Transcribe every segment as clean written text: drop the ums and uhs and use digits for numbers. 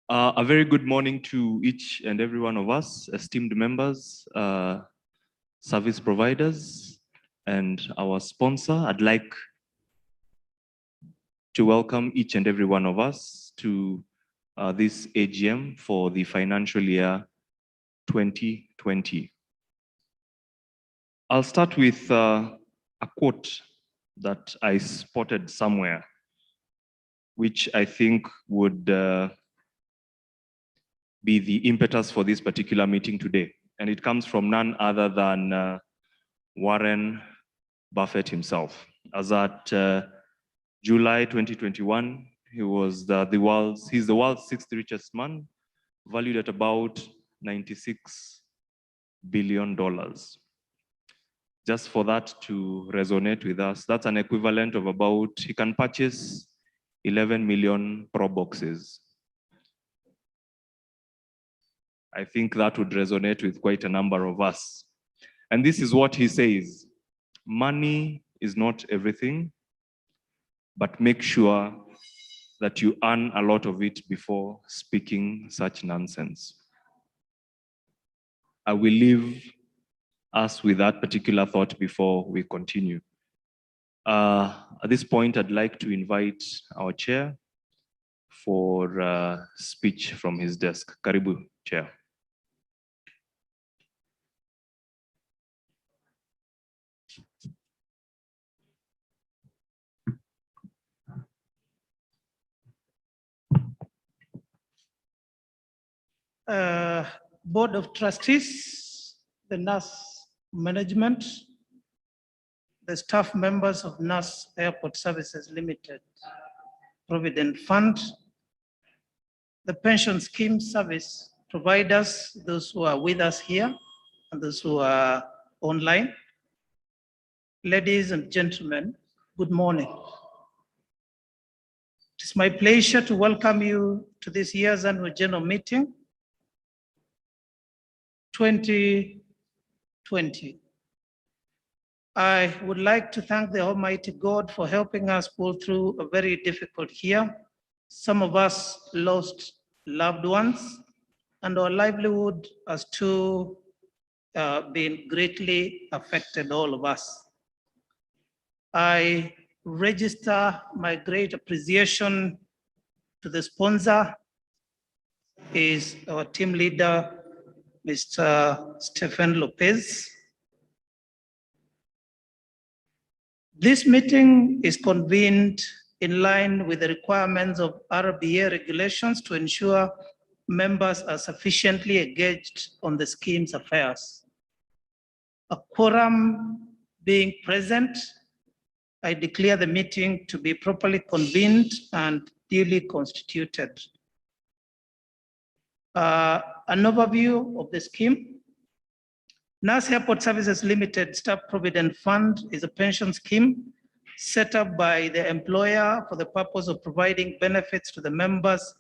A very good morning to each and every one of us, esteemed members, service providers, and our sponsor. I'd like to welcome each and every one of us to this AGM for the financial year 2020. I'll start with a quote that I spotted somewhere, which I think would be the impetus for this particular meeting today. And it comes from none other than Warren Buffett himself. As at July 2021, he's the world's sixth richest man, valued at about $96 billion. Just for that to resonate with us, that's an equivalent of about, he can purchase 11 million Pro boxes. I think that would resonate with quite a number of us. And this is what he says: money is not everything, but make sure that you earn a lot of it before speaking such nonsense. I will leave us with that particular thought before we continue. At this point, I'd like to invite our chair for a speech from his desk. Karibu, Chair. Board of Trustees, the NAS management, the staff members of NAS Airport Services Limited, Provident Fund, the pension scheme service providers, those who are with us here and those who are online. Ladies and gentlemen, good morning. It is my pleasure to welcome you to this year's annual general meeting 2020. I would like to thank the Almighty God for helping us pull through a very difficult year. Some of us lost loved ones, and our livelihood has too been greatly affected, all of us. I register my great appreciation to the sponsor, is our team leader, Mr. Stephen Lopez. This meeting is convened in line with the requirements of RBA regulations to ensure members are sufficiently engaged on the scheme's affairs. A quorum being present, I declare the meeting to be properly convened and duly constituted. An overview of the scheme. NAS Airport Services Limited Staff Provident Fund is a pension scheme set up by the employer for the purpose of providing benefits to the members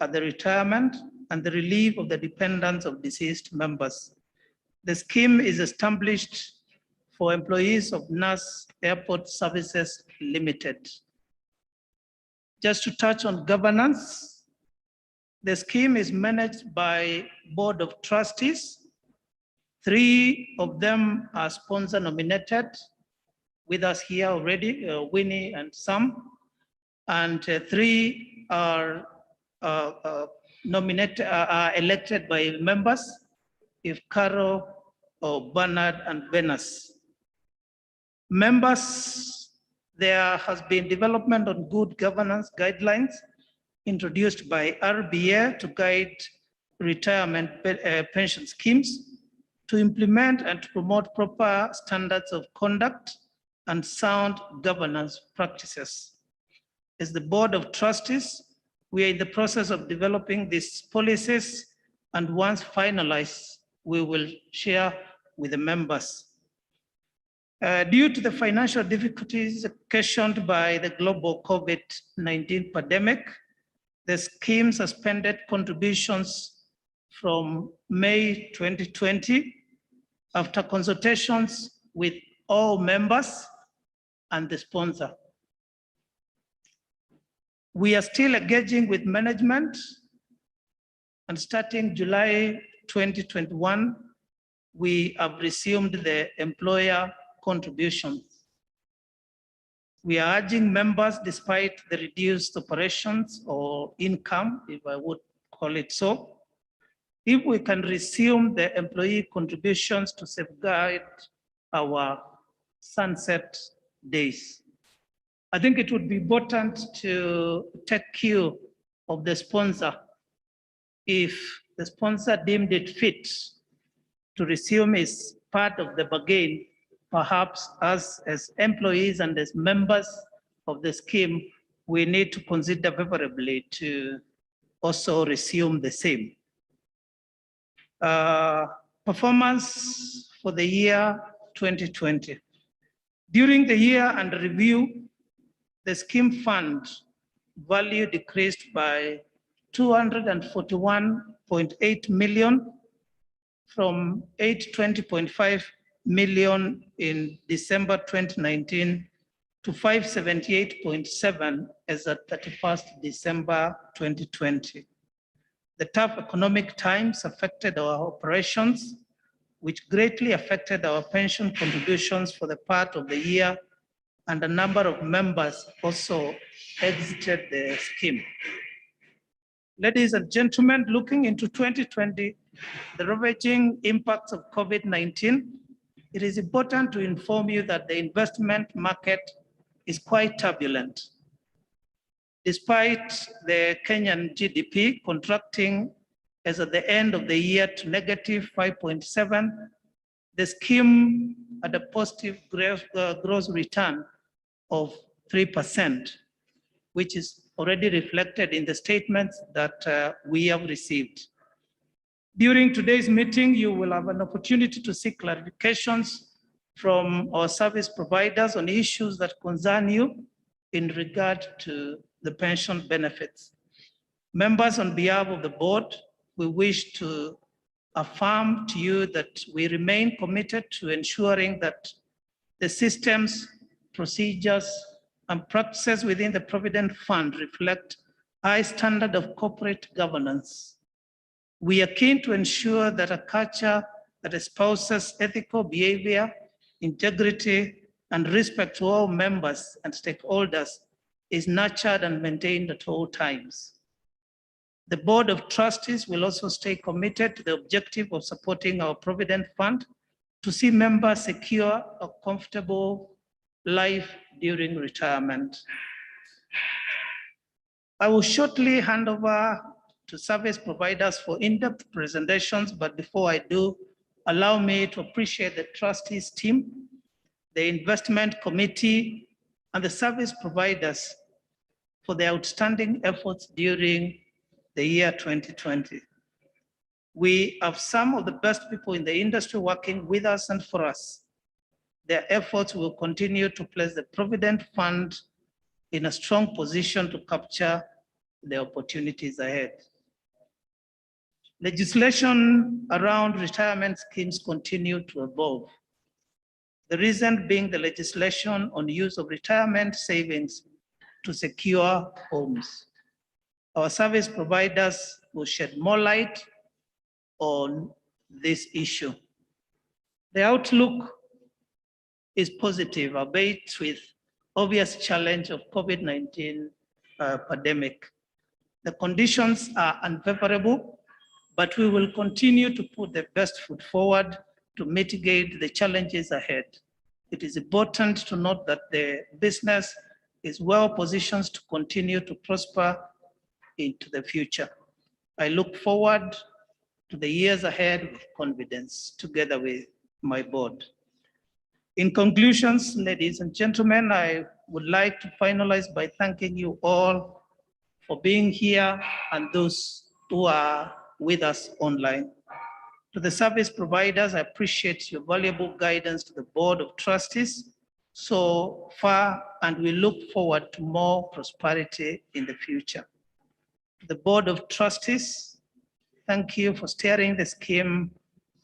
at the retirement and the relief of the dependents of deceased members. The scheme is established for employees of NAS Airport Services Limited. Just to touch on governance, the scheme is managed by Board of Trustees. 3 of them are sponsor nominated with us here already, Winnie and Sam, and 3 are elected by members, if Carol or Bernard and Venus. Members, there has been development on good governance guidelines introduced by RBA to guide retirement pension schemes, to implement and to promote proper standards of conduct and sound governance practices. As the Board of Trustees, we are in the process of developing these policies, and once finalized, we will share with the members. Due to the financial difficulties occasioned by the global COVID-19 pandemic, the scheme suspended contributions from May 2020 after consultations with all members and the sponsor. We are still engaging with management And starting July 2021, we have resumed the employer contributions. We are urging members, despite the reduced operations or income, if I would call it so, if we can resume the employee contributions to safeguard our sunset days. I think it would be important to take cue of the sponsor. If the sponsor deemed it fit to resume his part of the bargain, perhaps us as employees and as members of the scheme, we need to consider favorably to also resume the same. Performance for the year 2020. During the year under review, the scheme fund value decreased by 241.8 million from 820.5 million in December 2019 to 578.7 as at 31st December 2020. The tough economic times affected our operations, which greatly affected our pension contributions for the part of the year, and a number of members also exited the scheme. Ladies and gentlemen, looking into 2020, the ravaging impacts of COVID-19, it is important to inform you that the investment market is quite turbulent. Despite the Kenyan GDP contracting as at the end of the year to negative 5.7, the scheme had a positive gross return of 3%, which is already reflected in the statements that we have received. During today's meeting, you will have an opportunity to seek clarifications from our service providers on issues that concern you in regard to the pension benefits. Members, on behalf of the board, we wish to affirm to you that we remain committed to ensuring that the systems, procedures, and practices within the Provident Fund reflect high standard of corporate governance. We are keen to ensure that a culture that espouses ethical behavior, integrity, and respect to all members and stakeholders is nurtured and maintained at all times. The Board of Trustees will also stay committed to the objective of supporting our Provident Fund to see members secure a comfortable life during retirement. I will shortly hand over to service providers for in-depth presentations, but before I do, allow me to appreciate the trustees team, the investment committee, and the service providers for their outstanding efforts during the year 2020. We have some of the best people in the industry working with us and for us. Their efforts will continue to place the Provident Fund in a strong position to capture the opportunities ahead. Legislation around retirement schemes continue to evolve. The reason being the legislation on use of retirement savings to secure homes. Our service providers will shed more light on this issue. The outlook is positive, albeit with obvious challenge of COVID-19 pandemic. The conditions are unfavorable, but we will continue to put the best foot forward to mitigate the challenges ahead. It is important to note that the business is well positioned to continue to prosper into the future. I look forward to the years ahead with confidence, together with my board. In conclusions, ladies and gentlemen, I would like to finalize by thanking you all for being here and those who are with us online. To the service providers, I appreciate your valuable guidance to the Board of Trustees so far, and we look forward to more prosperity in the future. To the Board of Trustees, thank you for steering the scheme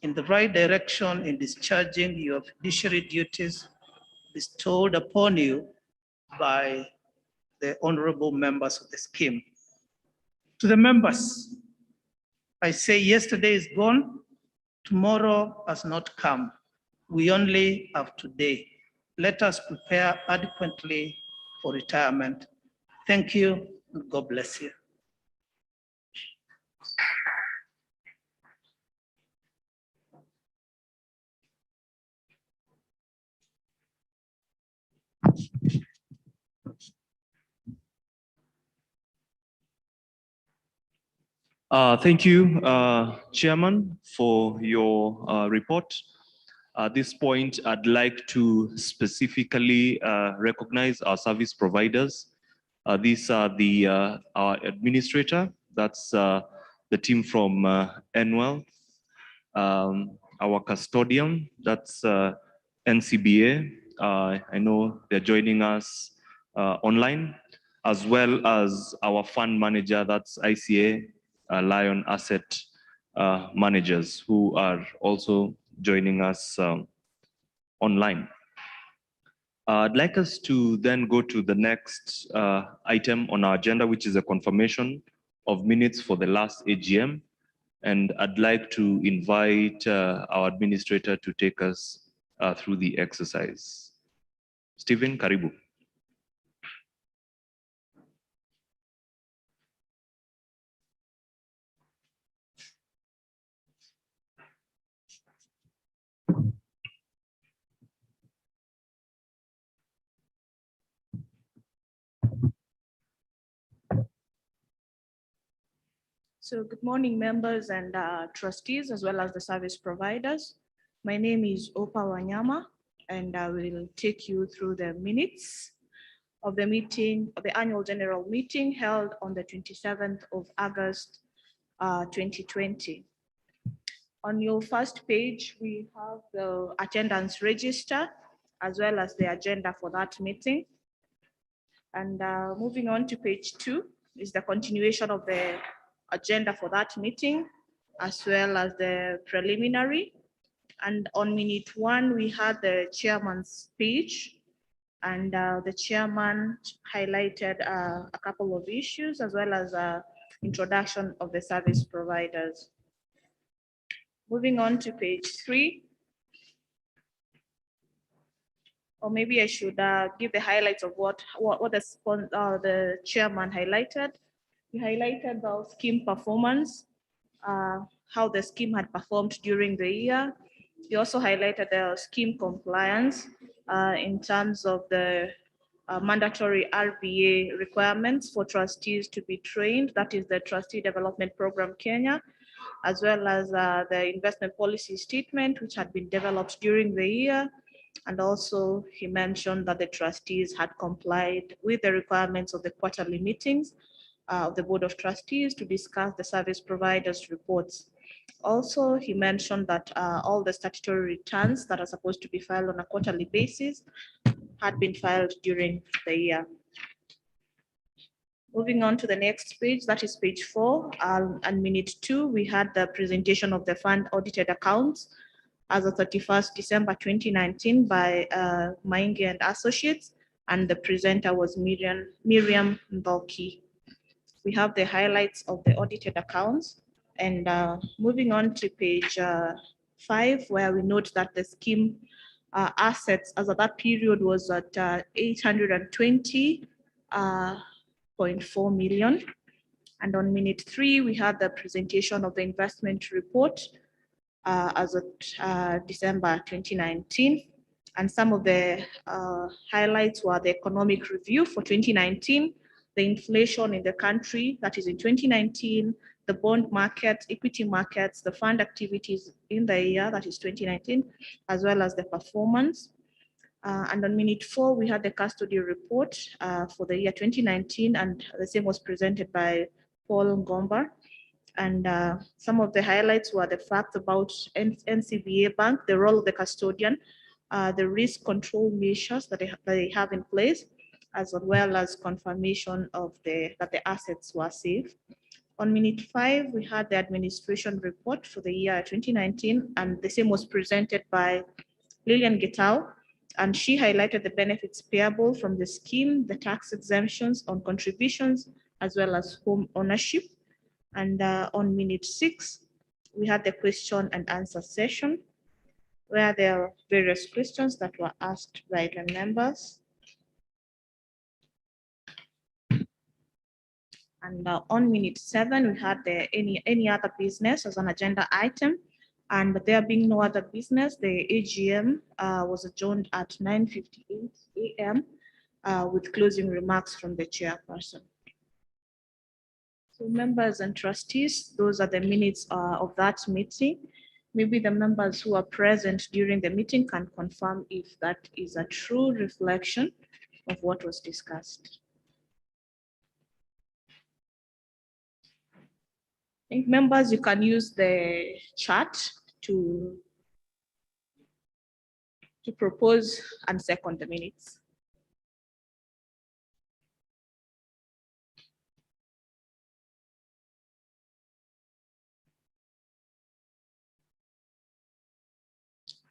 in the right direction in discharging your fiduciary duties bestowed upon you by the honorable members of the scheme. To the members, I say yesterday is gone, tomorrow has not come. We only have today. Let us prepare adequately for retirement. Thank you, and God bless you. Thank you, Chairman, for your report. At this point, I'd like to specifically recognize our service providers. These are our administrator, that's the team from NWEL, our custodian, that's NCBA. I know they're joining us online, as well as our fund manager, that's ICA, Lion Asset Managers, who are also joining us online. I'd like us to then go to the next item on our agenda, which is a confirmation of minutes for the last AGM. And I'd like to invite our administrator to take us through the exercise. Stephen, karibu. So good morning, members and trustees, as well as the service providers. My name is Opa Wanyama, and I will take you through the minutes of the meeting, of the annual general meeting held on the 27th of August, 2020. On your first page, we have the attendance register, as well as the agenda for that meeting. And moving on to page 2 is the continuation of the agenda for that meeting, as well as the preliminary. And on minute 1, we had the chairman's speech, and the chairman highlighted a couple of issues, as well as introduction of the service providers. Moving on to page 3, or maybe I should give the highlights of what the chairman highlighted. He highlighted the scheme performance, how the scheme had performed during the year. He also highlighted the scheme compliance in terms of the mandatory RBA requirements for trustees to be trained, that is the Trustee Development Program Kenya, as well as the investment policy statement, which had been developed during the year. And also he mentioned that the trustees had complied with the requirements of the quarterly meetings of the Board of Trustees to discuss the service providers' reports. Also, he mentioned that all the statutory returns that are supposed to be filed on a quarterly basis had been filed during the year. Moving on to the next page, that is page 4, and minute 2, we had the presentation of the fund audited accounts as of 31st December 2019 by Maingi and Associates, and the presenter was Miriam Mboki. We have the highlights of the audited accounts, and moving on to page 5, where we note that the scheme assets as of that period was at 820.4 million. And on minute 3, we had the presentation of the investment report as of December 2019. And some of the highlights were the economic review for 2019, the inflation in the country, that is in 2019, the bond market, equity markets, the fund activities in the year, that is 2019, as well as the performance. And on minute 4, we had the custody report for the year 2019, and the same was presented by Paul Ngomba. And some of the highlights were the fact about NCBA Bank, the role of the custodian, the risk control measures that they have in place, as well as confirmation of that the assets were safe. On minute 5, we had the administration report for the year 2019, and the same was presented by Lillian Gitao, and she highlighted the benefits payable from the scheme, the tax exemptions on contributions, as well as home ownership. And on minute 6, we had the question and answer session where there are various questions that were asked by the members. And on minute 7, we had any other business as an agenda item. And there being no other business, the AGM was adjourned at 9:58 a.m. With closing remarks from the chairperson. So members and trustees, those are the minutes of that meeting. Maybe the members who are present during the meeting can confirm if that is a true reflection of what was discussed. I think members, you can use the chat to propose and second the minutes.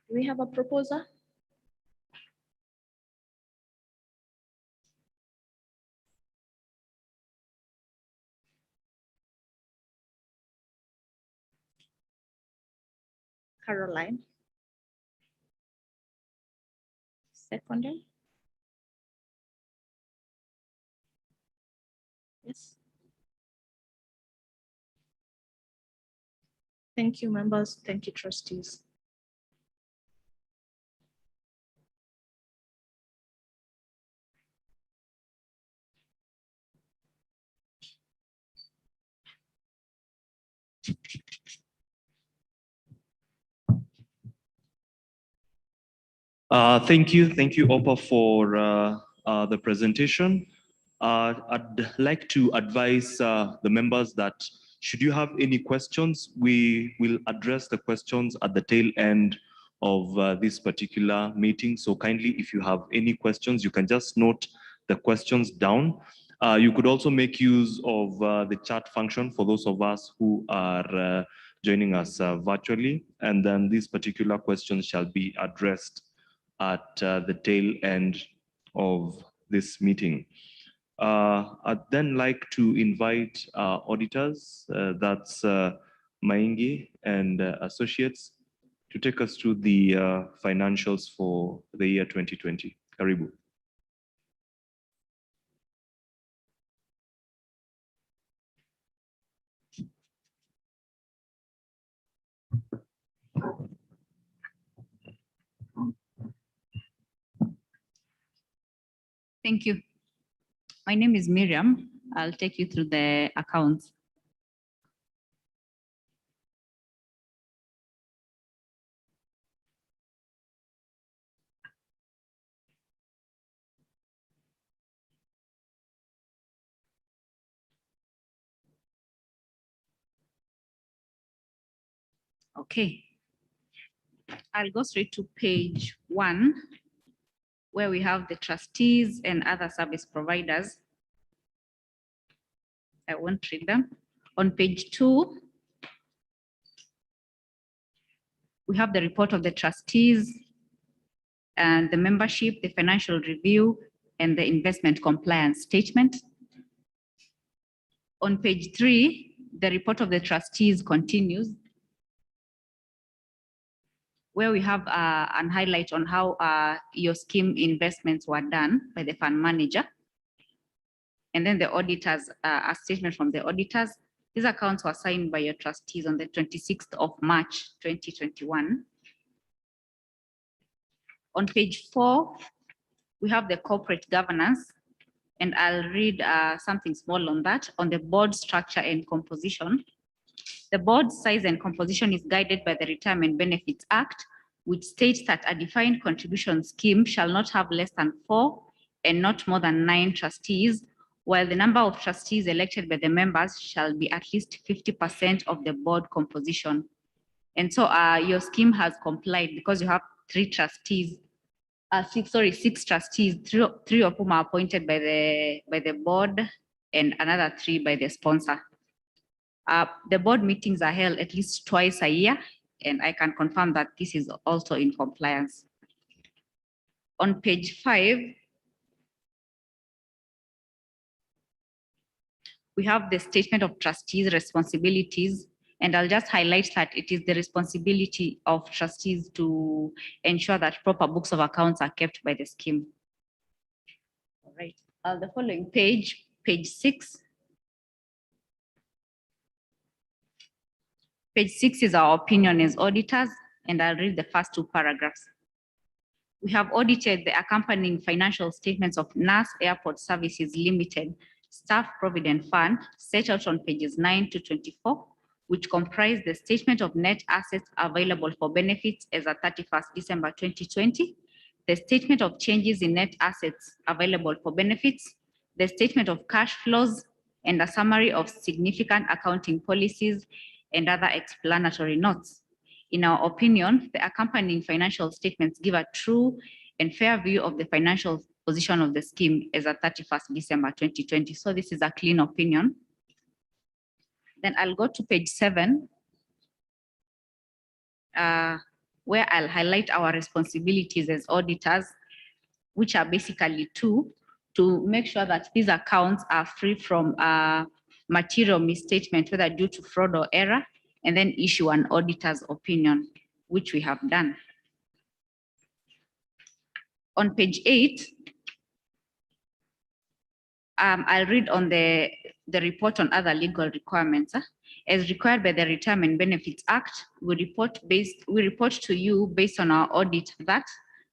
Do we have a proposer? Caroline. Seconded. Yes. Thank you, members. Thank you, trustees. Thank you, Opa, for the presentation. I'd like to advise the members that should you have any questions, we will address the questions at the tail end of this particular meeting. So kindly, if you have any questions, you can just note the questions down. You could also make use of the chat function for those of us who are joining us virtually, and then these particular questions shall be addressed at the tail end of this meeting. I'd then like to invite auditors, that's Maingi and Associates, to take us through the financials for the year 2020. Karibu. Thank you. My name is Miriam. I'll take you through the accounts. Okay. I'll go straight to page 1, where we have the trustees and other service providers. I won't read them. On page 2, we have the report of the trustees and the membership, the financial review, and the investment compliance statement. On page 3, the report of the trustees continues, where we have an highlight on how your scheme investments were done by the fund manager. And then the auditors, a statement from the auditors. These accounts were signed by your trustees on the 26th of March, 2021. On page 4, we have the corporate governance, and I'll read something small on that, on the board structure and composition. The board size and composition is guided by the Retirement Benefits Act, which states that a defined contribution scheme shall not have less than 4 and not more than 9 trustees, while the number of trustees elected by the members shall be at least 50% of the board composition. And so your scheme has complied because you have 6 trustees, 3 of whom are appointed by the board and another 3 by the sponsor. The board meetings are held at least twice a year, and I can confirm that this is also in compliance. On page 5, We have the statement of trustees' responsibilities, and I'll just highlight that it is the responsibility of trustees to ensure that proper books of accounts are kept by the scheme. All right, the following page, page 6. Page 6 is our opinion as auditors, and I'll read the first 2 paragraphs. We have audited the accompanying financial statements of NAS Airport Services Limited Staff Provident Fund set out on pages 9 to 24, which comprise the statement of net assets available for benefits as at 31st December 2020, the statement of changes in net assets available for benefits, the statement of cash flows, and a summary of significant accounting policies and other explanatory notes. In our opinion, the accompanying financial statements give a true and fair view of the financial position of the scheme as at 31st December 2020. So this is a clean opinion. Then I'll go to page 7, where I'll highlight our responsibilities as auditors, which are basically 2, to make sure that these accounts are free from material misstatement, whether due to fraud or error, and then issue an auditor's opinion, which we have done. On page 8, I'll read on the report on other legal requirements. As required by the Retirement Benefits Act, we report to you based on our audit that,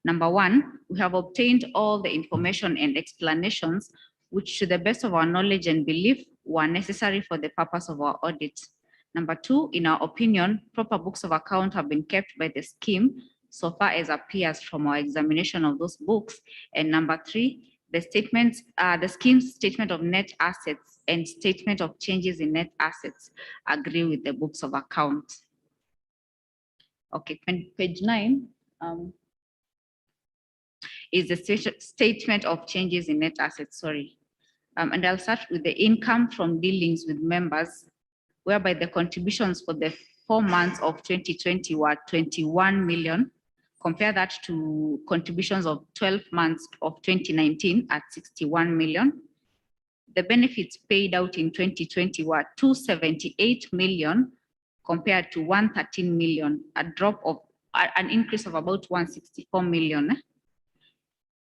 number 1, we have obtained all the information and explanations which, to the best of our knowledge and belief, were necessary for the purpose of our audit. Number 2, in our opinion, proper books of account have been kept by the scheme so far as appears from our examination of those books. And number 3, the scheme's statement of net assets and statement of changes in net assets agree with the books of account. Okay, page 9 is the statement of changes in net assets, sorry. And I'll start with the income from dealings with members, whereby the contributions for the 4 months of 2020 were 21 million. Compare that to contributions of 12 months of 2019 at 61 million. The benefits paid out in 2020 were 278 million compared to 113 million, a drop of an increase of about 164 million.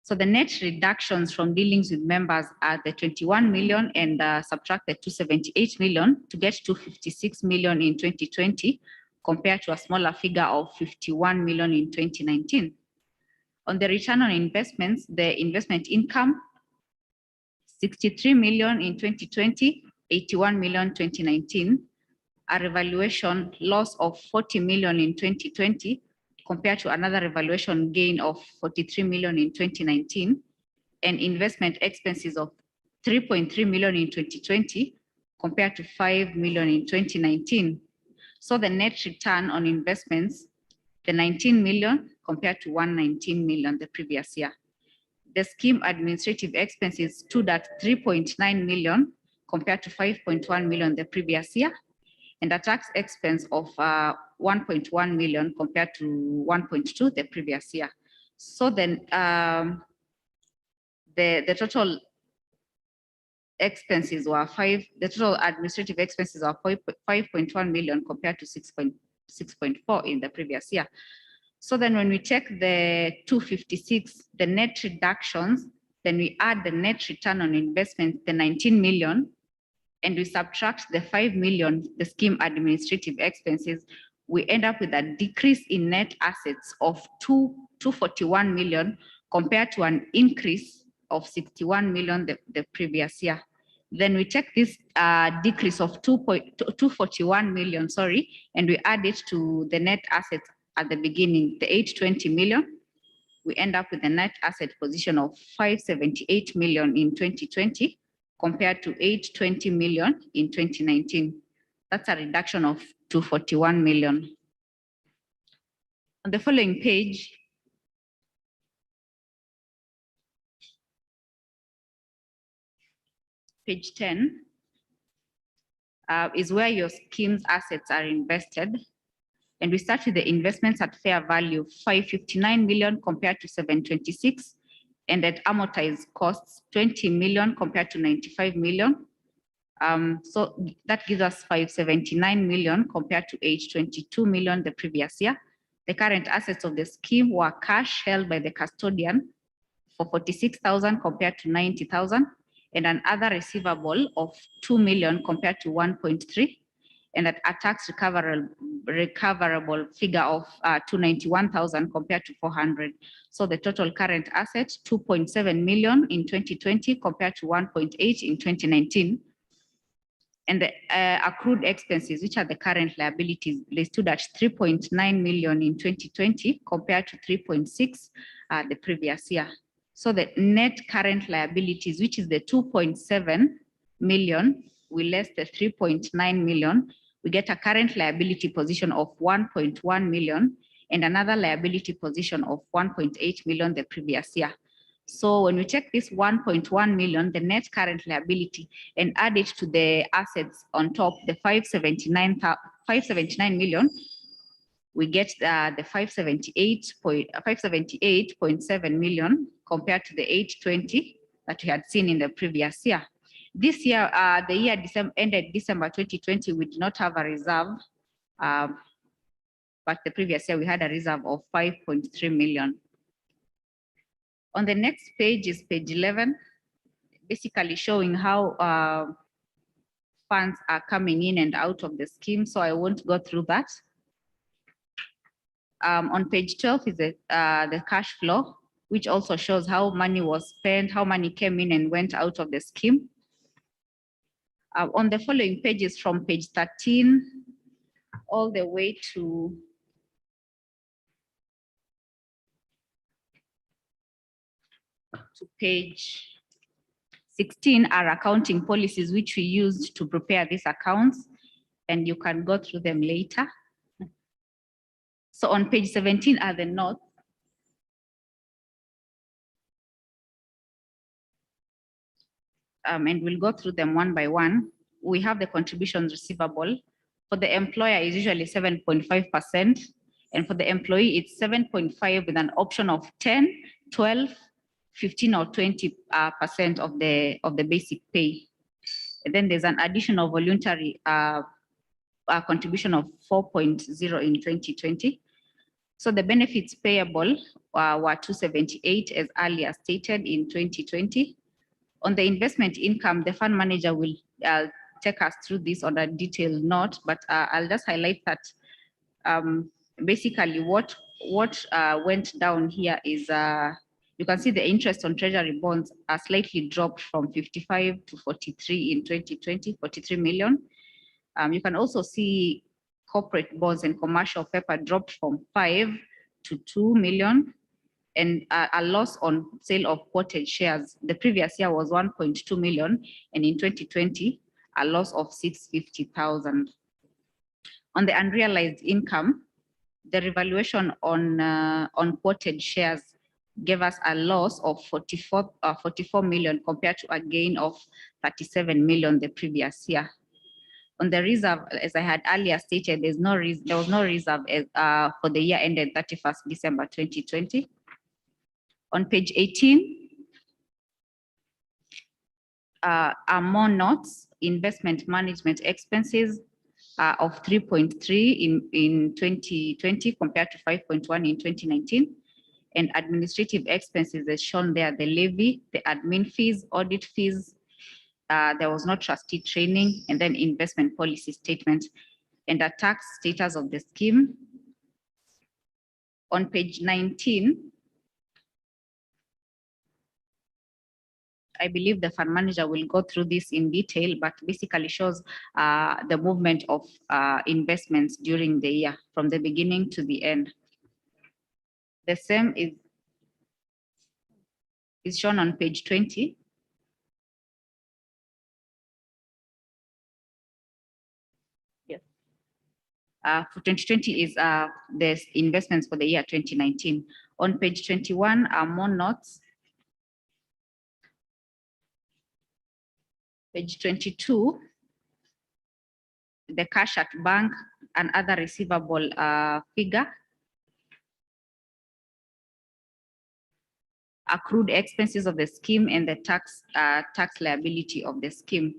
So the net reductions from dealings with members are the 21 million and subtract the 278 million to get to 56 million in 2020, compared to a smaller figure of 51 million in 2019. On the return on investments, the investment income, 63 million in 2020, 81 million 2019, a revaluation loss of 40 million in 2020, compared to another revaluation gain of 43 million in 2019, and investment expenses of 3.3 million in 2020, compared to 5 million in 2019. So the net return on investments, the 19 million compared to 119 million the previous year. The scheme administrative expenses stood at 3.9 million compared to 5.1 million the previous year, and a tax expense of 1.1 million compared to 1.2 the previous year. So then the total expenses were the total administrative expenses are 5.1 million compared to 6.4 in the previous year. So then when we take the 256, the net reductions, then we add the net return on investment, the 19 million, and we subtract the 5 million, the scheme administrative expenses, we end up with a decrease in net assets of 241 million compared to an increase of 61 million the previous year. Then we take this decrease of 241 million, sorry, and we add it to the net assets at the beginning, the 820 million. We end up with a net asset position of 578 million in 2020 compared to 820 million in 2019. That's a reduction of 241 million. On the following page, page 10, is where your scheme's assets are invested. And we start with the investments at fair value, 559 million compared to 726, and at amortized costs, 20 million compared to 95 million. So that gives us 579 million compared to 822 million the previous year. The current assets of the scheme were cash held by the custodian for 46,000 compared to 90,000, and another receivable of 2 million compared to 1.3, and a tax recoverable figure of 291,000 compared to 400. So the total current assets 2.7 million in 2020 compared to 1.8 in 2019. And the accrued expenses, which are the current liabilities, they stood at 3.9 million in 2020 compared to 3.6 the previous year. So the net current liabilities, which is the 2.7 million, we less the 3.9 million, we get a current liability position of 1.1 million and another liability position of 1.8 million the previous year. So when we take this 1.1 million, the net current liability, and add it to the assets on top, the 579 million, we get the 578.7 million compared to the 820 that we had seen in the previous year. This year, the year ended December 2020, we did not have a reserve, but the previous year we had a reserve of 5.3 million. On the next page is page 11, basically showing how funds are coming in and out of the scheme, so I won't go through that. On page 12 is the cash flow, which also shows how money was spent, how money came in and went out of the scheme. On the following pages from page 13 all the way to page 16 are accounting policies which we used to prepare these accounts, and you can go through them later. So on page 17 are the notes. And we'll go through them one by one. We have the contributions receivable. For the employer is usually 7.5%, and for the employee it's 7.5 with an option of 10, 12, 15 or 20% of the basic pay. And then there's an additional voluntary contribution of 4.0 in 2020. So the benefits payable were 278 as earlier stated in 2020. On the investment income, the fund manager will take us through this on a detailed note, but I'll just highlight that basically what went down here is you can see the interest on treasury bonds are slightly dropped from 55 to 43 in 2020, 43 million. You can also see corporate bonds and commercial paper dropped from 5 to 2 million, and a loss on sale of quoted shares. The previous year was 1.2 million, and in 2020, a loss of 650,000. On the unrealized income, the revaluation on quoted shares gave us a loss of 44 million compared to a gain of 37 million the previous year. On the reserve, as I had earlier stated, there was no reserve for the year ended 31st December 2020. On page 18 are more notes. Investment management expenses of 3.3 in 2020 compared to 5.1 in 2019. And administrative expenses as shown there, the levy, the admin fees, audit fees, there was no trustee training, and then investment policy statement and the tax status of the scheme. On page 19, I believe the fund manager will go through this in detail, but basically shows the movement of investments during the year from the beginning to the end. The same is shown on page 20. Yes. For 2020 is the investments for the year 2019. On page 21 are more notes. Page 22, the cash at bank and other receivable figure. Accrued expenses of the scheme and the tax liability of the scheme.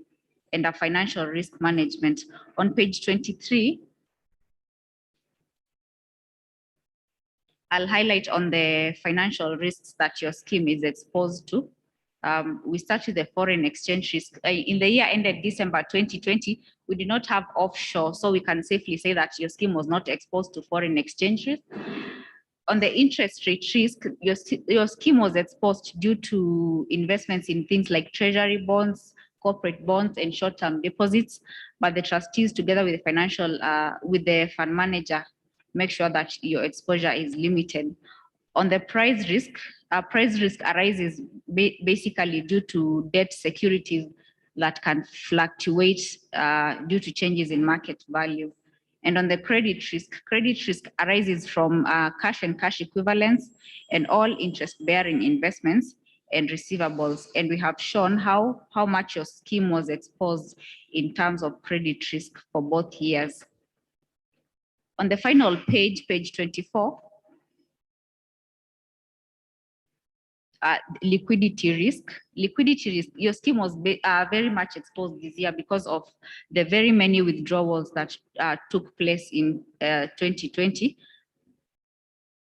and a financial risk management. On page 23, I'll highlight on the financial risks that your scheme is exposed to. We start with the foreign exchange risk. In the year ended December 2020, we did not have offshore, so we can safely say that your scheme was not exposed to foreign exchange risk. On the interest rate risk, your scheme was exposed due to investments in things like treasury bonds, corporate bonds, and short-term deposits. But the trustees, together with the fund manager, make sure that your exposure is limited. On the price risk arises basically due to debt securities that can fluctuate due to changes in market value. And on the credit risk arises from cash and cash equivalents and all interest-bearing investments and receivables. And we have shown how much your scheme was exposed in terms of credit risk for both years. On the final page, page 24, liquidity risk, your scheme was very much exposed this year because of the very many withdrawals that took place in 2020.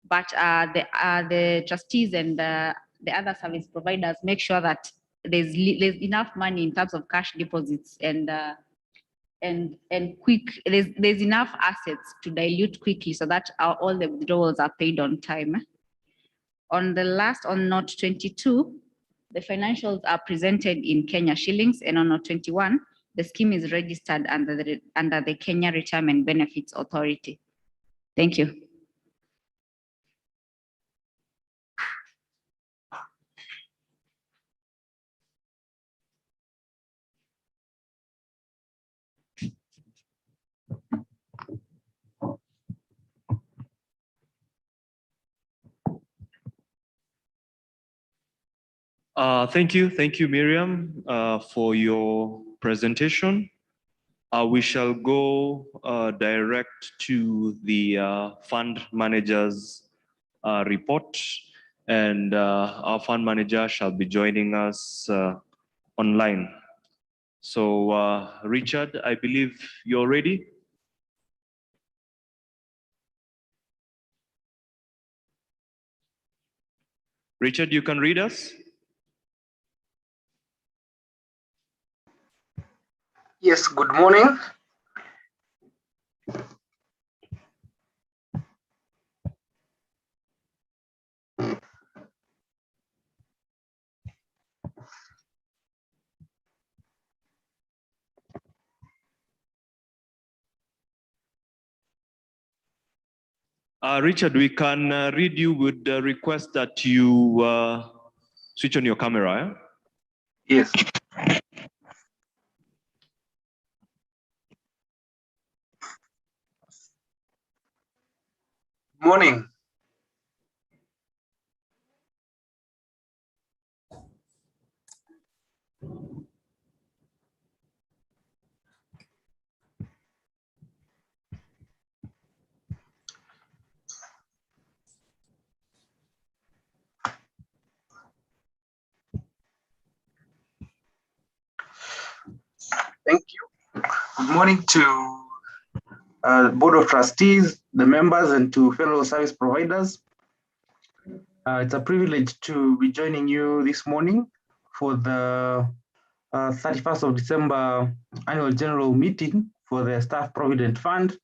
But the trustees and the other service providers make sure that there's enough money in terms of cash deposits and there's enough assets to dilute quickly so that all the withdrawals are paid on time. On note 22, the financials are presented in Kenya shillings, and on note 21, the scheme is registered under the Kenya Retirement Benefits Authority. Thank you. Thank you, Miriam, for your presentation. We shall go direct to the fund manager's report, and our fund manager shall be joining us online. So, Richard, I believe you're ready. Richard, you can read us? Yes, good morning. Richard, we can read you with the request that you switch on your camera. Eh? Yes. Morning. Thank you. Good morning to Board of Trustees, the members, and to fellow service providers. It's a privilege to be joining you this morning for the 31st of December annual general meeting for the Staff Provident Fund.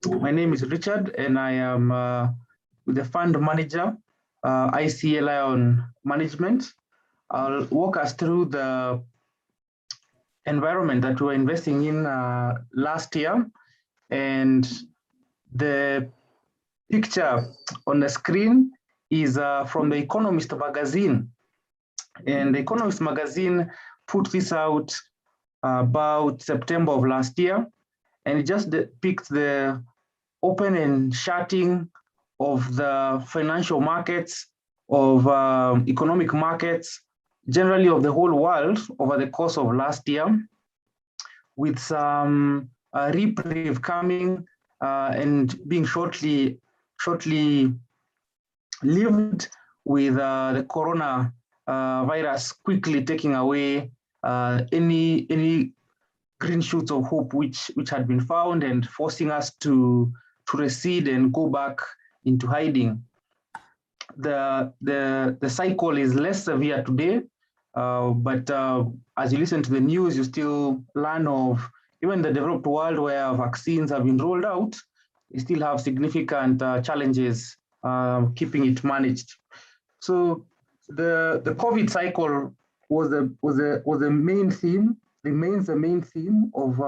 My name is Richard, and I am with the fund manager, ICA Lion Management. I'll walk us through the environment that we were investing in last year, and the picture on the screen is from The Economist magazine. And The Economist magazine put this out about September of last year, and it just depicts the open and shutting of the financial markets, of economic markets, generally of the whole world over the course of last year, with some reprieve coming and being shortly lived, with the corona virus quickly taking away any green shoots of hope which had been found and forcing us to recede and go back into hiding. The cycle is less severe today, but as you listen to the news, you still learn of even the developed world where vaccines have been rolled out, you still have significant challenges keeping it managed. So the COVID cycle was the main theme, remains the main theme of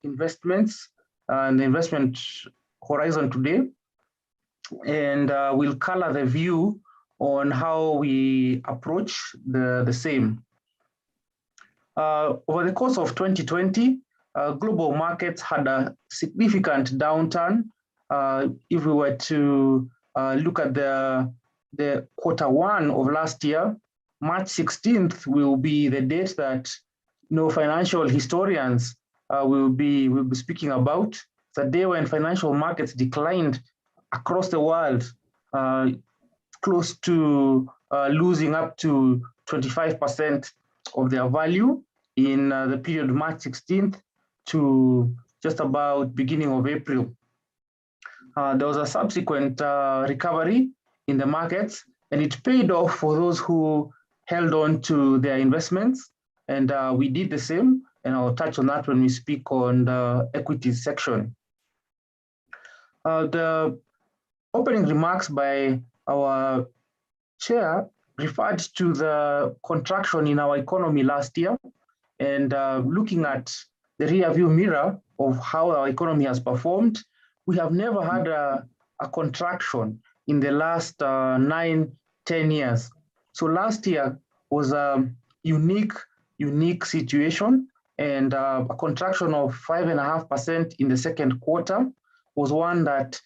investments and the investment horizon today, and will color the view on how we approach the same. Over the course of 2020, global markets had a significant downturn. If we were to look at the Q1 of last year, March 16th will be the date that financial historians will be speaking about. The day when financial markets declined across the world, close to losing up to 25% of their value in the period March 16th to just about beginning of April. There was a subsequent recovery in the markets, and it paid off for those who held on to their investments, and we did the same, and I'll touch on that when we speak on the equities section. The opening remarks by our chair referred to the contraction in our economy last year, and looking at the rear view mirror of how our economy has performed, we have never had a contraction in the last 9-10 years. So last year was a unique situation, and a contraction of 5.5% in the second quarter was one that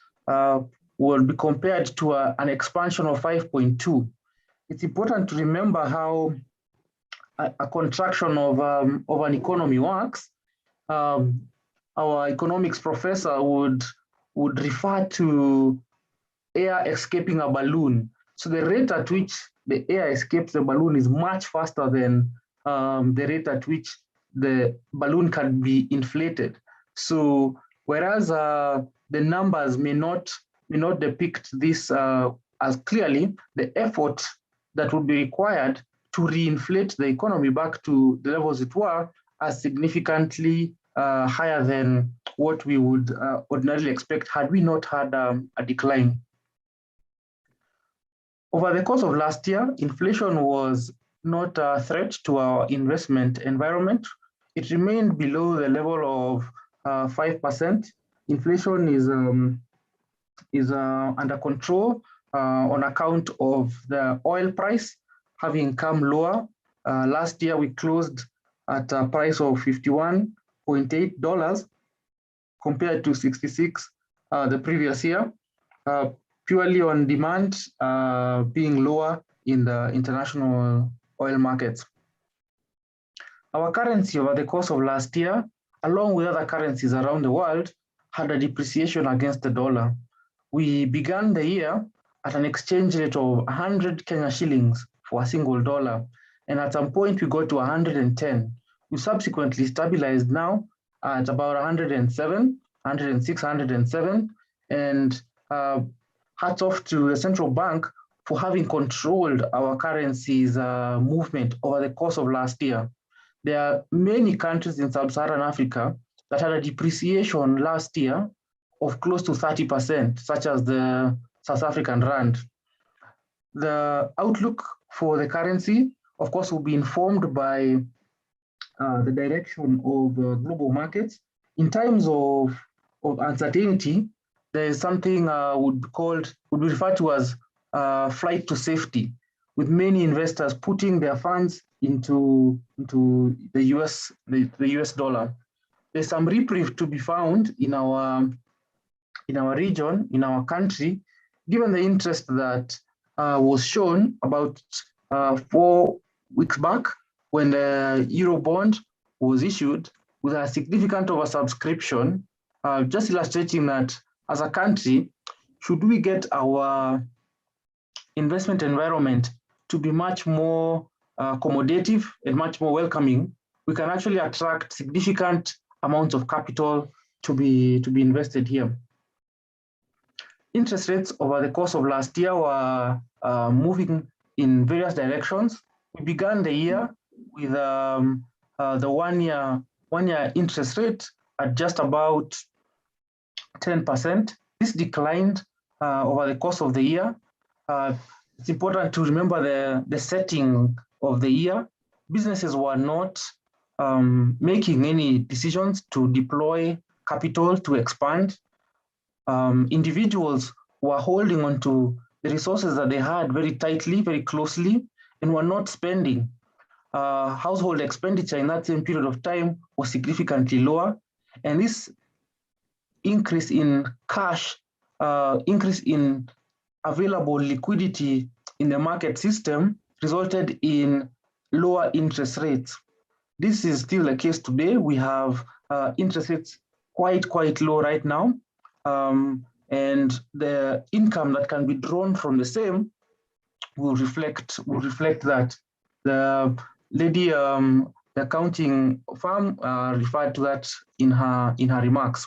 will be compared to an expansion of 5.2. It's important to remember how a contraction of an economy works. Our economics professor would refer to air escaping a balloon. So the rate at which the air escapes the balloon is much faster than the rate at which the balloon can be inflated. So whereas the numbers may not depict this as clearly, the effort that would be required to reinflate the economy back to the levels it were are significantly higher than what we would ordinarily expect had we not had a decline. Over the course of last year, inflation was not a threat to our investment environment. It remained below the level of 5%. Inflation is under control on account of the oil price having come lower. Last year, we closed at a price of $51.8 compared to 66 the previous year, purely on demand being lower in the international oil markets. Our currency over the course of last year, along with other currencies around the world, had a depreciation against the dollar. We began the year at an exchange rate of 100 Kenya shillings for a single dollar, and at some point we got to 110. We subsequently stabilized now at about 107, 106, 107, and hats off to the central bank for having controlled our currency's movement over the course of last year. There are many countries in sub-Saharan Africa that had a depreciation last year of close to 30%, such as the South African rand. The outlook for the currency, of course, will be informed by the direction of global markets. In times of uncertainty, there is something would be referred to as flight to safety, with many investors putting their funds into the US dollar. There's some reprieve to be found in our region, in our country, given the interest that was shown about 4 weeks back when the Eurobond was issued with a significant oversubscription, just illustrating that as a country, should we get our investment environment to be much more accommodative and much more welcoming, we can actually attract significant amounts of capital to be invested here. Interest rates over the course of last year were moving in various directions. We began the year with the one-year interest rate at just about 10%. This declined over the course of the year. It's important to remember the setting of the year. Businesses were not making any decisions to deploy capital to expand. Individuals were holding on to the resources that they had very tightly, very closely, and were not spending. Household expenditure in that same period of time was significantly lower. And this increase in cash, increase in available liquidity in the market system resulted in lower interest rates. This is still the case today. We have interest rates quite low right now. And the income that can be drawn from the same will reflect that. The lady, the accounting firm, referred to that in her remarks.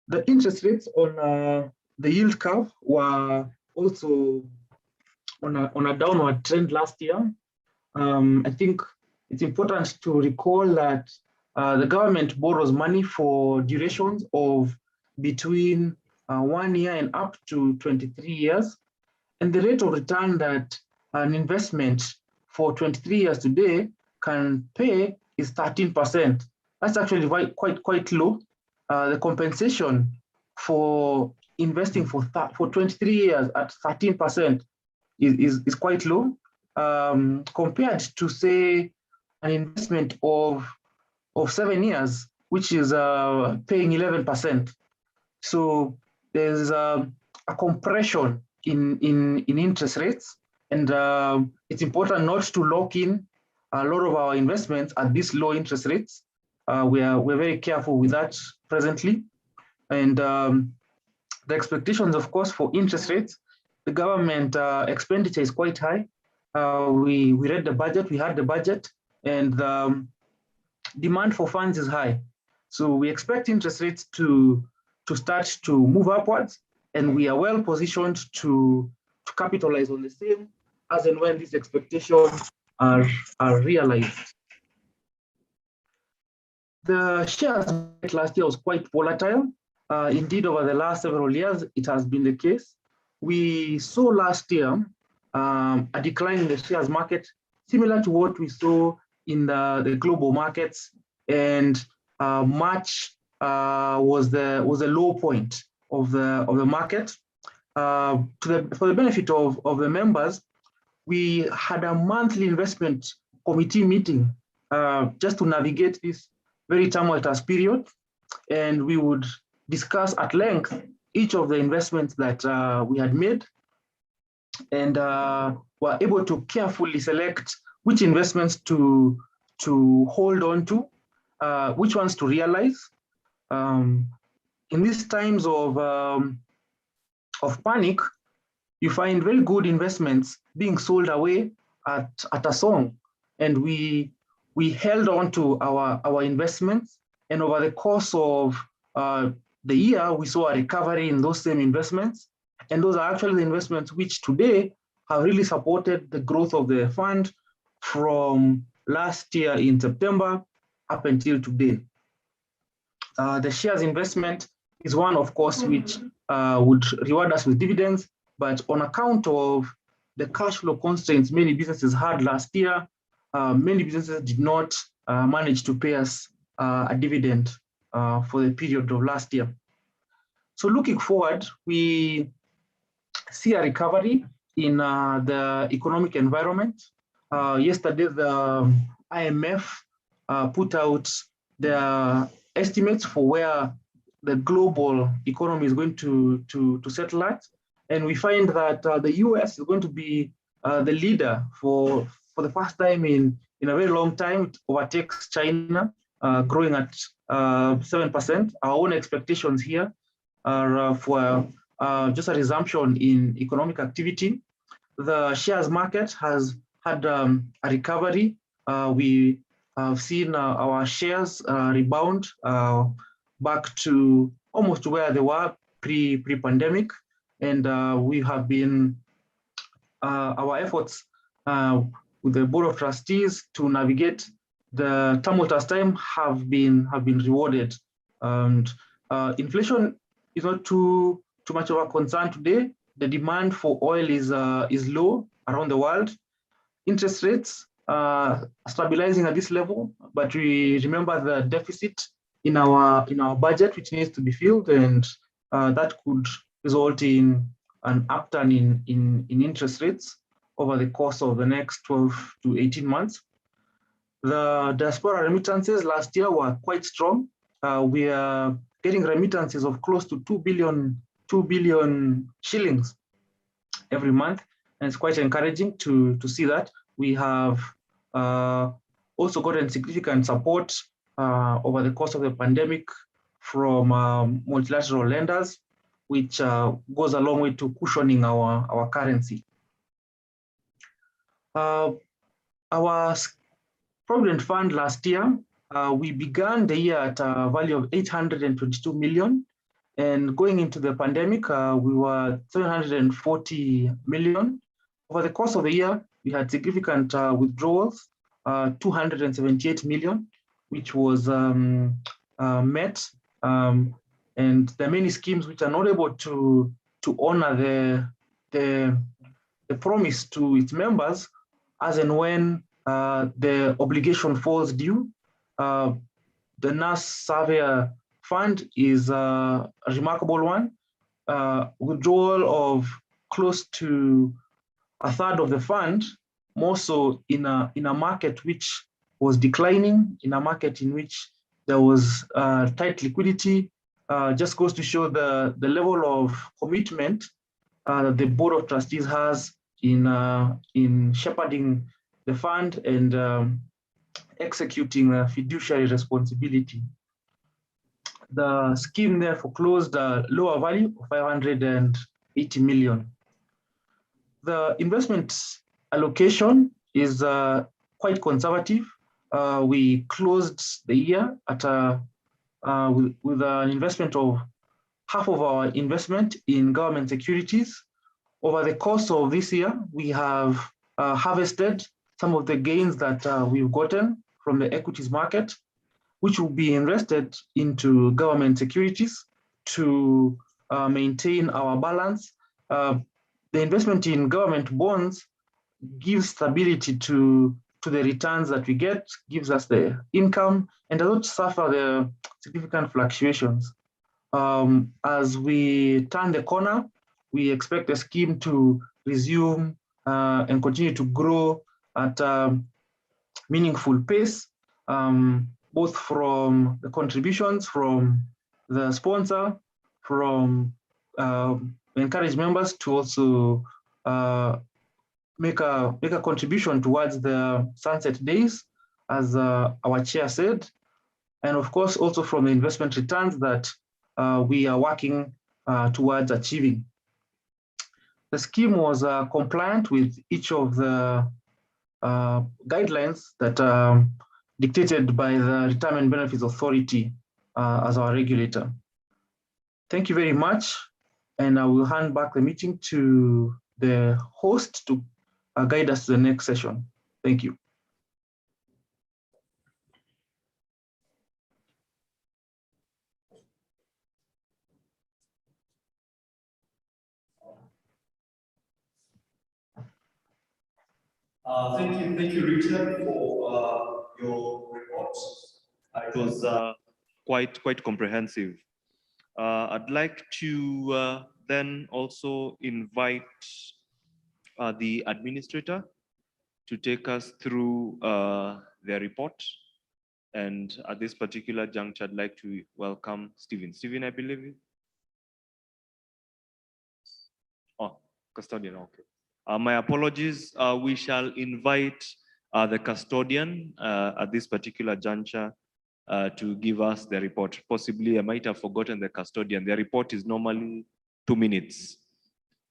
The interest rates on the yield curve were also on a downward trend last year. I think it's important to recall that the government borrows money for durations of between 1 year and up to 23 years. And the rate of return that an investment for 23 years today can pay is 13%. That's actually quite low. The compensation for investing for 23 years at 13% is quite low, compared to, say, an investment of 7 years, which is paying 11%. So there's a compression in interest rates, and it's important not to lock in a lot of our investments at these low interest rates. We're very careful with that presently, and the expectations, of course, for interest rates, the government expenditure is quite high. We read the budget, we had the budget, and the demand for funds is high. So we expect interest rates to start to move upwards, and we are well positioned to capitalize on the same as and when these expectations are realized. The shares market last year was quite volatile. Indeed, over the last several years, it has been the case. We saw last year a decline in the shares market, similar to what we saw in the global markets, and March was the low point of the market. For the benefit of the members, we had a monthly investment committee meeting just to navigate this very tumultuous period, and we would discuss at length each of the investments that we had made, and were able to carefully select which investments to hold on to, which ones to realize. In these times of panic, you find very good investments being sold away at a song, and we held on to our investments, and over the course of the year, we saw a recovery in those same investments, and those are actually the investments which today have really supported the growth of the fund from last year in September up until today. The shares investment is one, of course, which would reward us with dividends, but on account of the cash flow constraints many businesses had last year, many businesses did not manage to pay us a dividend for the period of last year. So looking forward, we see a recovery in the economic environment. Yesterday, the IMF put out their estimates for where the global economy is going to settle at. And we find that the US is going to be the leader for the first time in a very long time. It overtakes China, growing at 7%. Our own expectations here are for just a resumption in economic activity. The shares market has had a recovery. We have seen our shares rebound back to almost to where they were pre-pandemic, and we have been our efforts with the Board of Trustees to navigate the tumultuous time have been rewarded. And inflation is not too much of a concern today. The demand for oil is low around the world. Interest rates are stabilizing at this level, but we remember the deficit in our budget, which needs to be filled, and that could result in an upturn in interest rates over the course of the next 12 to 18 months. The diaspora remittances last year were quite strong. We are getting remittances of close to 2 billion shillings every month, and it's quite encouraging to see that. We have also gotten significant support over the course of the pandemic from multilateral lenders, which goes a long way to cushioning our currency. Our Provident Fund last year, we began the year at a value of 822 million. And going into the pandemic, we were 740 million. Over the course of the year, we had significant withdrawals, 278 million, which was met. And there are many schemes which are not able to honor the promise to its members as and when the obligation falls due. The NAS Surveyor Fund is a remarkable one. Withdrawal of close to a third of the fund, more so in a market which was declining, in a market in which there was tight liquidity, just goes to show the level of commitment the Board of Trustees has in shepherding the fund and executing fiduciary responsibility. The scheme therefore closed a lower value of 580 million. The investment allocation is quite conservative. We closed the year at with an investment of half of our investment in government securities. Over the course of this year, we have harvested some of the gains that we've gotten from the equities market, which will be invested into government securities to maintain our balance. The investment in government bonds gives stability to the returns that we get, gives us the income, and does not suffer the significant fluctuations. As we turn the corner, we expect the scheme to resume and continue to grow at a meaningful pace, both from the contributions from the sponsor, from encourage members to also make a contribution towards the sunset days, as our chair said, and of course also from the investment returns that we are working towards achieving. The scheme was compliant with each of the guidelines that are dictated by the Retirement Benefits Authority as our regulator. Thank you very much, and I will hand back the meeting to the host to guide us to the next session. Thank you. Thank you, Richard, for your report. It was quite comprehensive. I'd like to then also invite the administrator to take us through their report. And at this particular juncture, I'd like to welcome Stephen. Stephen, I believe. Oh, custodian, okay. My apologies. We shall invite the custodian at this particular juncture to give us the report. Possibly, I might have forgotten the custodian. The report is normally 2 minutes.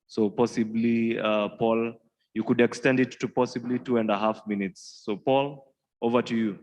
So possibly, Paul, you could extend it to possibly 2.5 minutes. So Paul, over to you.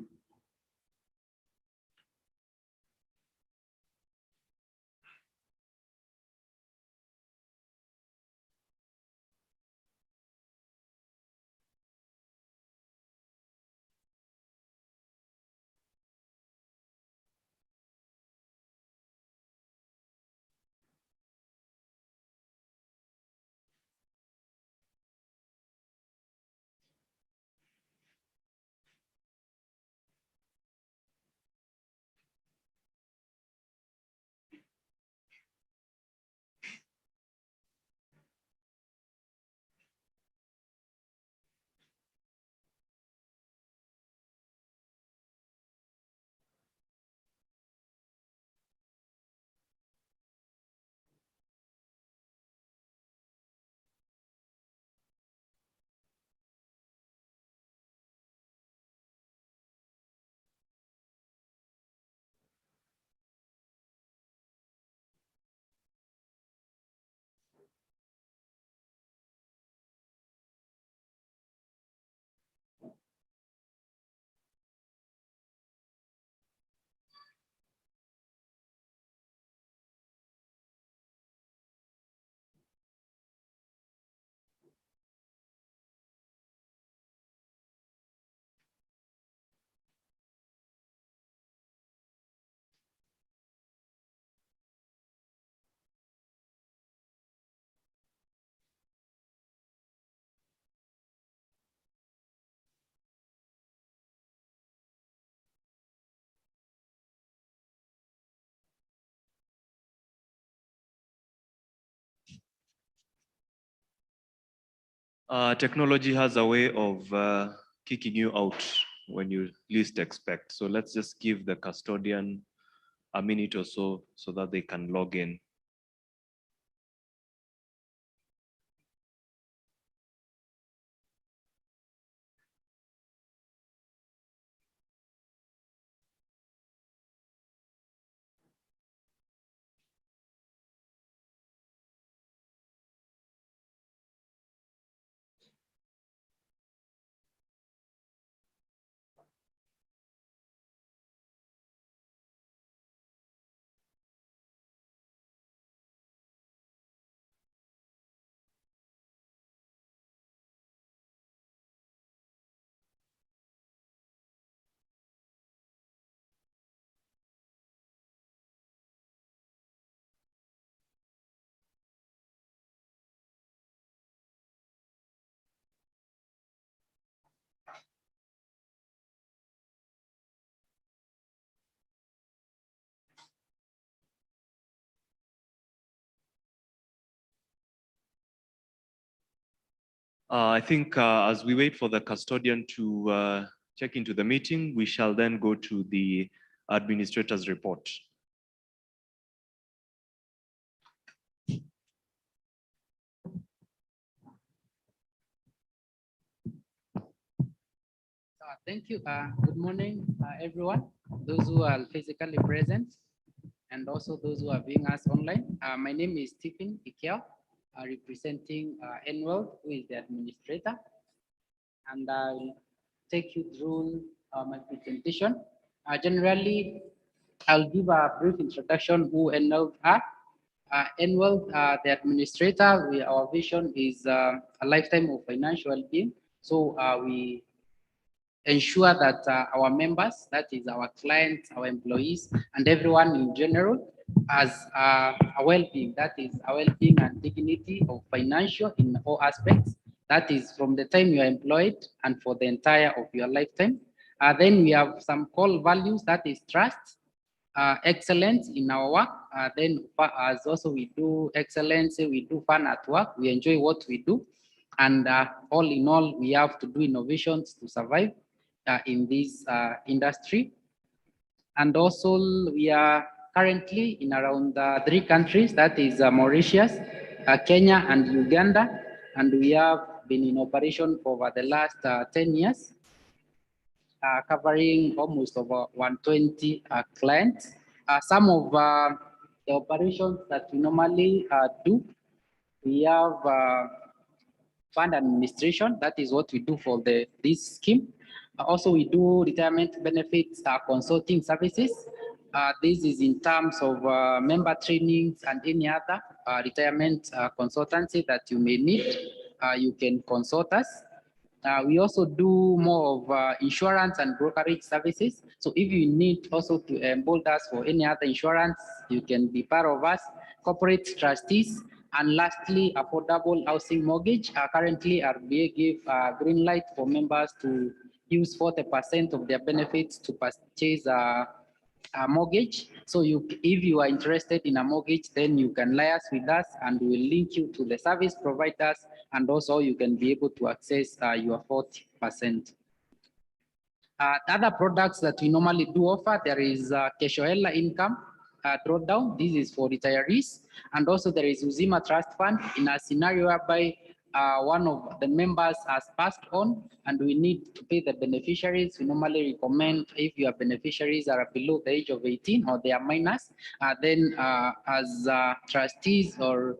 Technology has a way of kicking you out when you least expect. So let's just give the custodian a minute or so that they can log in. I think as we wait for the custodian to check into the meeting, we shall then go to the administrator's report. Thank you. Good morning, everyone. Those who are physically present and also those who are viewing us online. My name is Stephen Ikel, representing NWEL, who is the administrator. And I'll take you through my presentation. Generally, I'll give a brief introduction who NWEL are. NWEL, the administrator, our vision is a lifetime of financial well-being. So we ensure that our members, that is our clients, our employees, and everyone in general has a well-being, that is a well-being and dignity of financial in all aspects. That is from the time you are employed and for the entire of your lifetime. Then we have some core values, that is trust, excellence in our work. Then as also we do excellence, we do fun at work, we enjoy what we do. And all in all, we have to do innovations to survive in this industry. And also we are currently in around 3 countries, that is Mauritius, Kenya and Uganda. And we have been in operation for over the last 10 years, covering almost over 120 clients. Some of the operations that we normally do, we have fund administration. That is what we do for this scheme. Also, we do retirement benefits consulting services. This is in terms of member trainings and any other retirement consultancy that you may need. You can consult us. We also do more of insurance and brokerage services. So if you need also to enroll us for any other insurance, you can be part of us. Corporate trustees, and lastly, affordable housing mortgage. Currently, RBA gave green light for members to use 40% of their benefits to purchase a mortgage. So if you are interested in a mortgage, then you can liaise with us and we will link you to the service providers, and also you can be able to access your 40%. Other products that we normally do offer, there is Keshoela income drawdown. This is for retirees. And also there is Uzima Trust Fund in a scenario whereby one of the members has passed on and we need to pay the beneficiaries. We normally recommend if your beneficiaries are below the age of 18 or they are minors, then as trustees or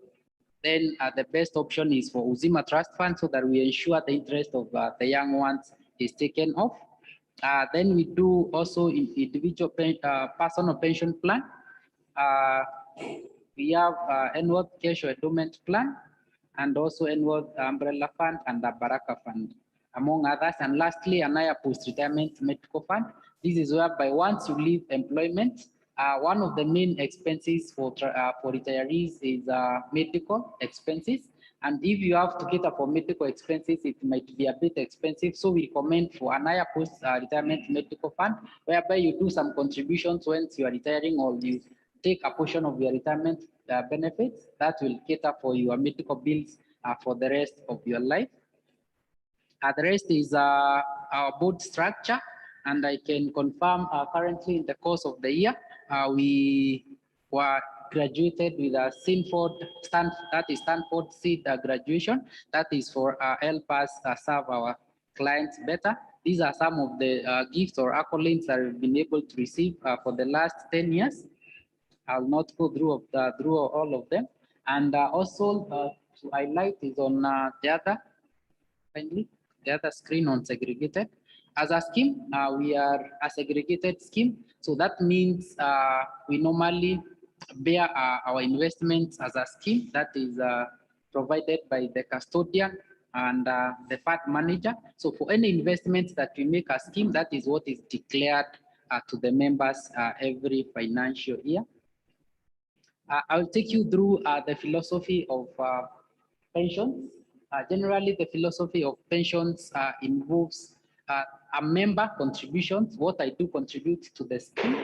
then the best option is for Uzima Trust Fund so that we ensure the interest of the young ones is taken off. Then we do also individual personal pension plan. We have annual cash endowment plan and also annual umbrella fund and the Baraka fund, among others. And lastly, another post-retirement medical fund. This is whereby once you leave employment, one of the main expenses for retirees is medical expenses. And if you have to cater for medical expenses, it might be a bit expensive. So we recommend for an higher post-retirement medical fund, whereby you do some contributions once you are retiring or you take a portion of your retirement benefits that will cater for your medical bills for the rest of your life. The rest is our board structure. And I can confirm currently in the course of the year, we were graduated with a Stanford seed graduation. That is for help us serve our clients better. These are some of the gifts or accolades that we've been able to receive for the last 10 years. I'll not go through all of them. And also to highlight is on the other screen on segregated. As a scheme, we are a segregated scheme. So that means we normally bear our investments as a scheme that is provided by the custodian and the fund manager. So for any investments that we make a scheme, that is what is declared to the members every financial year. I'll take you through the philosophy of pensions. Generally, the philosophy of pensions involves a member contributions, what I do contribute to the scheme,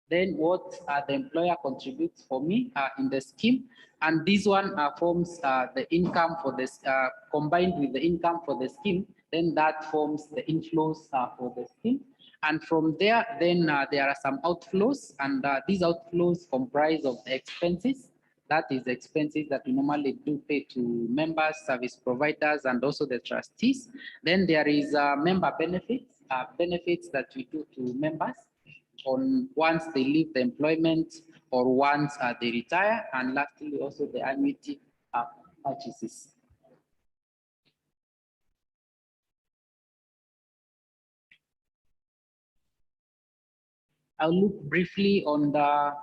then what the employer contributes for me in the scheme, and this one forms the income for this, combined with the income for the scheme, then that forms the inflows for the scheme. And from there, then there are some outflows, and these outflows comprise of the expenses. That is expenses that we normally do pay to members, service providers, and also the trustees. Then there is member benefits, benefits that we do to members on once they leave the employment or once they retire, and lastly also the annuity purchases. I'll look briefly on the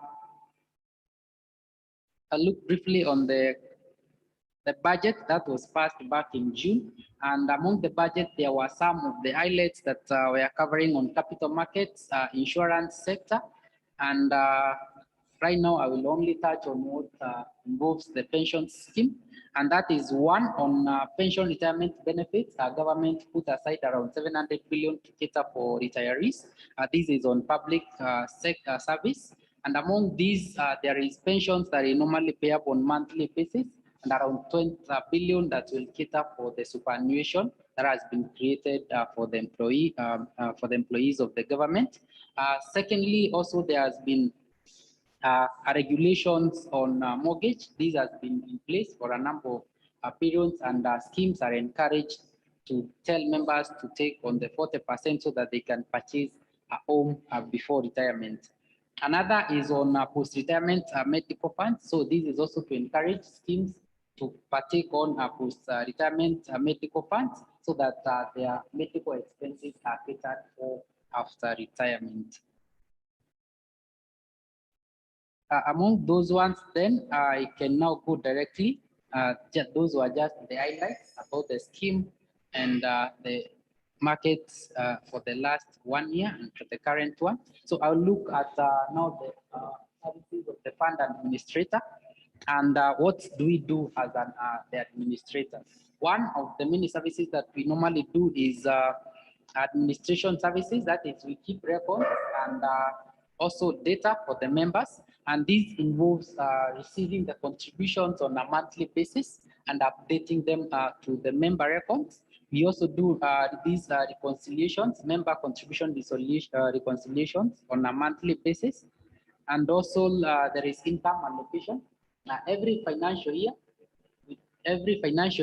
budget that was passed back in June. And among the budget, there were some of the highlights that we are covering on capital markets, insurance sector. And right now, I will only touch on what involves the pension scheme. And that is one on pension retirement benefits. Our government put aside around 700 billion to cater for retirees. This is on public sector service. And among these, there is pensions that are normally pay up on monthly basis, and around 20 billion that will cater for the superannuation that has been created for the employees of the government. Secondly, also there has been regulations on mortgage. These has been in place for a number of periods, and schemes are encouraged to tell members to take on the 40% so that they can purchase a home before retirement. Another is on post-retirement medical funds. So this is also to encourage schemes to partake on post-retirement medical funds so that their medical expenses are catered for after retirement. Among those ones, then I can now go directly. Those were just the highlights about the scheme and the markets for the last 1 year and for the current one. So I'll look at now the services of the fund administrator and what do we do as the administrator. One of the many services that we normally do is administration services. That is, we keep records and also data for the members. And this involves receiving the contributions on a monthly basis and updating them to the member records. We also do these reconciliations, member contribution reconciliations on a monthly basis. And also there is income allocation. Every financial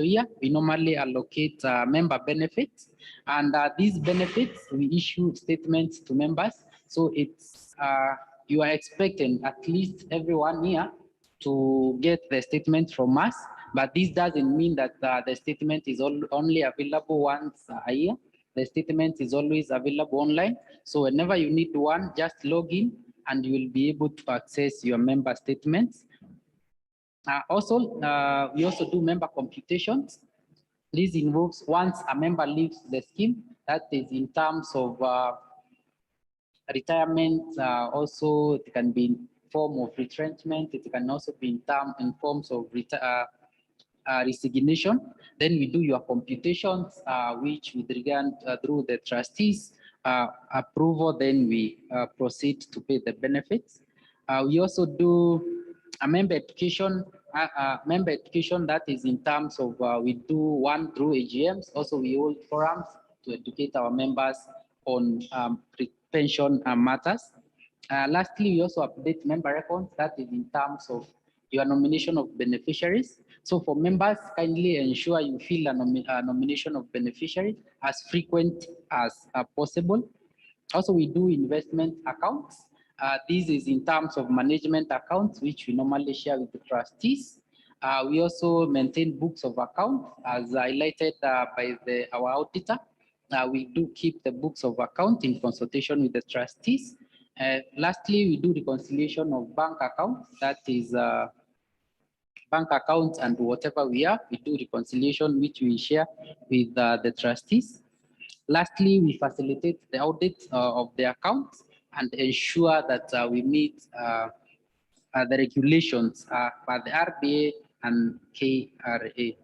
year, we normally allocate member benefits, and these benefits, we issue statements to members. So it's you are expecting at least every 1 year to get the statement from us, but this doesn't mean that the statement is only available once a year. The statement is always available online. So whenever you need one, just log in and you will be able to access your member statements. We also do member computations. This involves once a member leaves the scheme, that is in terms of retirement, also it can be in form of retrenchment, it can also be in forms of resignation. Then we do your computations, which with regard through the trustees approval, then we proceed to pay the benefits. We also do a member education, that is in terms of we do one through A.G.Ms. Also, we hold forums to educate our members on pension matters. Lastly, we also update member records, that is in terms of your nomination of beneficiaries. So for members, kindly ensure you fill a nomination of beneficiaries as frequent as possible. Also, we do investment accounts. This is in terms of management accounts, which we normally share with the trustees. We also maintain books of accounts, as highlighted by our auditor. We do keep the books of account in consultation with the trustees. Lastly, we do reconciliation of bank accounts. That is bank accounts and whatever we have, we do reconciliation, which we share with the trustees. Lastly, we facilitate the audit of the accounts and ensure that we meet the regulations by the RBA and KRA.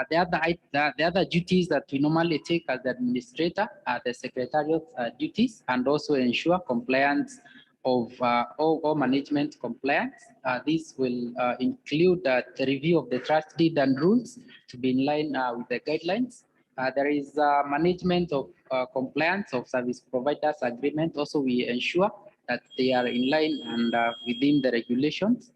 The other duties that we normally take as the administrator are the secretariat duties, and also ensure compliance of all management compliance. This will include the review of the trust deed and rules to be in line with the guidelines. There is management of compliance of service providers agreement. Also, we ensure that they are in line and within the regulations.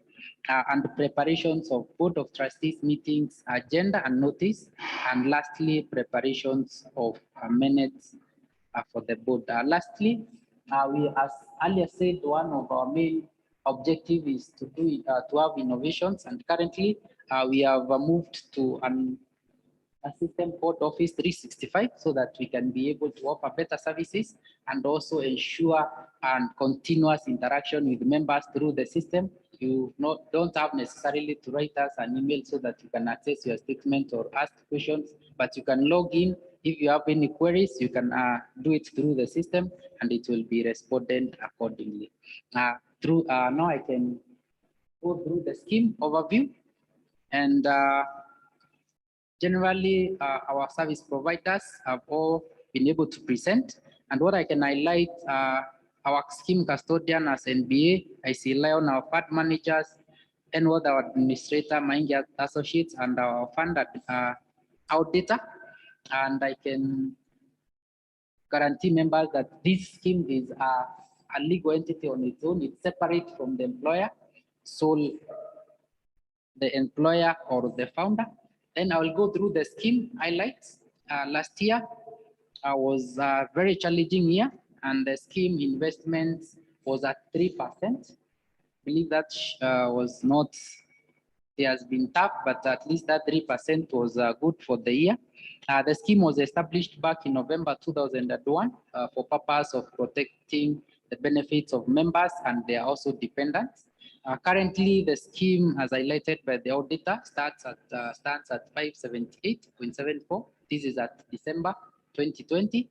And preparations of Board of Trustees meetings, agenda and notice. And lastly, preparations of minutes for the board. Lastly, we, as earlier said, one of our main objective is to do to have innovations, and currently we have moved to a system called Office 365 so that we can be able to offer better services and also ensure continuous interaction with members through the system. You don't have necessarily to write us an email so that you can access your statement or ask questions, but you can log in. If you have any queries, you can do it through the system and it will be responded accordingly. Now I can go through the scheme overview, and generally our service providers have all been able to present. And what I can highlight, our scheme custodian as NBA, I see Lion, our fund managers, and what our administrator, Maingi Associates, and our fund auditor. And I can guarantee members that this scheme is a legal entity on its own. It's separate from the employer, so the employer or the founder. Then I will go through the scheme highlights. Last year was a very challenging year, and the scheme investments was at 3%. Believe that was not, it has been tough, but at least that 3% was good for the year. The scheme was established back in November 2001 for purpose of protecting the benefits of members and they are also dependents. Currently, the scheme, as highlighted by the auditor, stands at 578.74. This is at December 2020,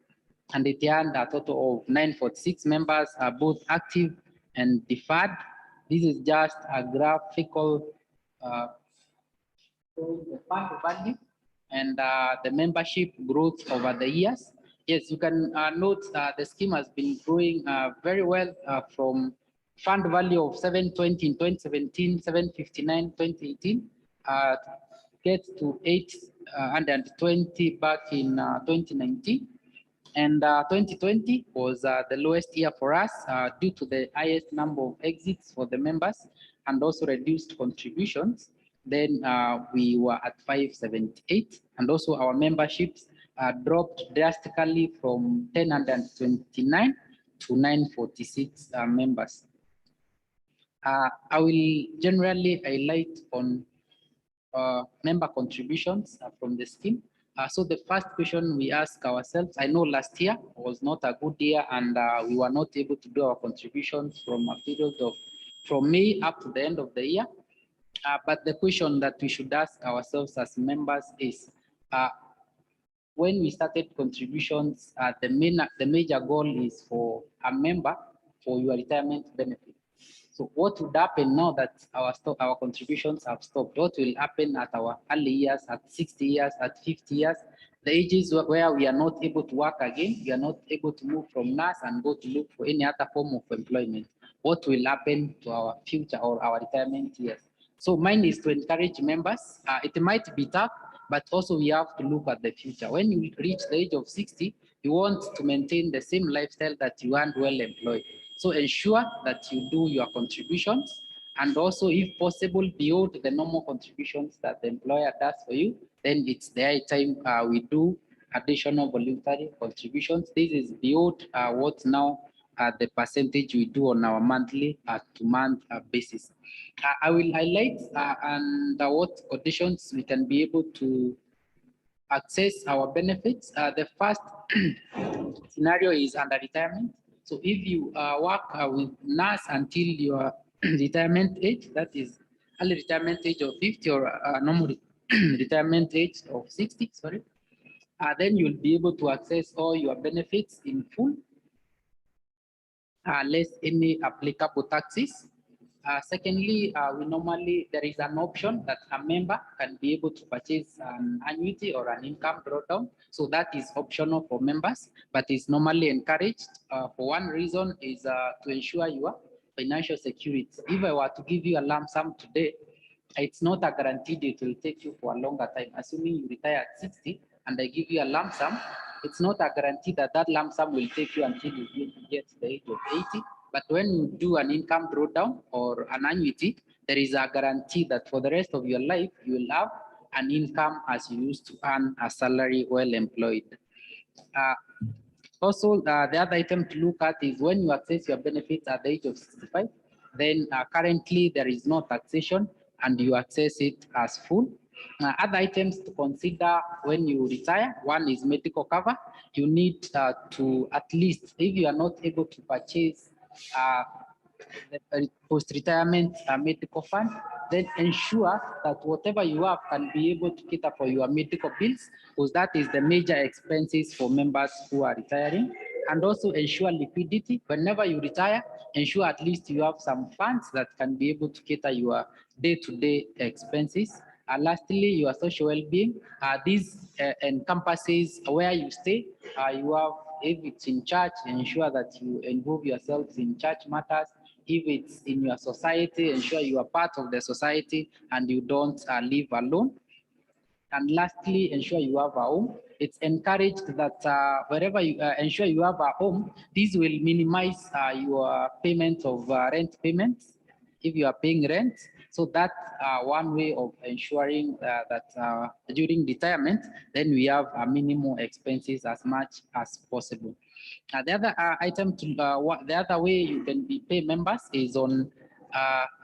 and it earned a total of 946 members, both active and deferred. This is just a graphical showing the fund value and the membership growth over the years. Yes, you can note the scheme has been growing very well from fund value of 720 in 2017, 759 2018, gets to 820 back in 2019. And 2020 was the lowest year for us due to the highest number of exits for the members and also reduced contributions. Then we were at 578, and also our memberships dropped drastically from 1029 to 946 members. I will generally highlight on member contributions from the scheme. So the first question we ask ourselves, I know last year was not a good year and we were not able to do our contributions from a period of from May up to the end of the year. But the question that we should ask ourselves as members is, when we started contributions, the major goal is for a member for your retirement benefit. So what would happen now that our contributions have stopped? What will happen at our early years, at 60 years, at 50 years? The ages where we are not able to work again, we are not able to move from NAS and go to look for any other form of employment. What will happen to our future or our retirement years? So mine is to encourage members. It might be tough, but also we have to look at the future. When you reach the age of 60, you want to maintain the same lifestyle that you aren't well employed. So ensure that you do your contributions and also if possible beyond the normal contributions that the employer does for you, then it's the high time we do additional voluntary contributions. This is beyond what now the percentage we do on our monthly to month basis. I will highlight under what conditions we can be able to access our benefits. The first scenario is under retirement. So if you work with NAS until your retirement age, that is early retirement age of 50 or normal retirement age of 60, sorry, then you'll be able to access all your benefits in full, less any applicable taxes. Secondly, there is an option that a member can be able to purchase an annuity or an income drawdown. So that is optional for members, but is normally encouraged. For one reason is to ensure your financial security. If I were to give you a lump sum today, it's not a guaranteed it will take you for a longer time. Assuming you retire at 60 and I give you a lump sum, it's not a guarantee that that lump sum will take you until you get to the age of 80. But when you do an income drawdown or an annuity, there is a guarantee that for the rest of your life, you will have an income as you used to earn a salary well employed. Also, the other item to look at is when you access your benefits at the age of 65, then currently there is no taxation and you access it as full. Other items to consider when you retire, one is medical cover. You need to at least, if you are not able to purchase the post-retirement medical fund, then ensure that whatever you have can be able to cater for your medical bills, because that is the major expenses for members who are retiring. And also ensure liquidity. Whenever you retire, ensure at least you have some funds that can be able to cater your day-to-day expenses. Lastly, your social well-being. This encompasses where you stay. You have, if it's in church, ensure that you involve yourselves in church matters. If it's in your society, ensure you are part of the society and you don't live alone. And lastly, ensure you have a home. It's encouraged that wherever you ensure you have a home, this will minimize your payment of rent payments if you are paying rent. So that's one way of ensuring that during retirement, then we have minimal expenses as much as possible. The other item to the other way you can pay members is on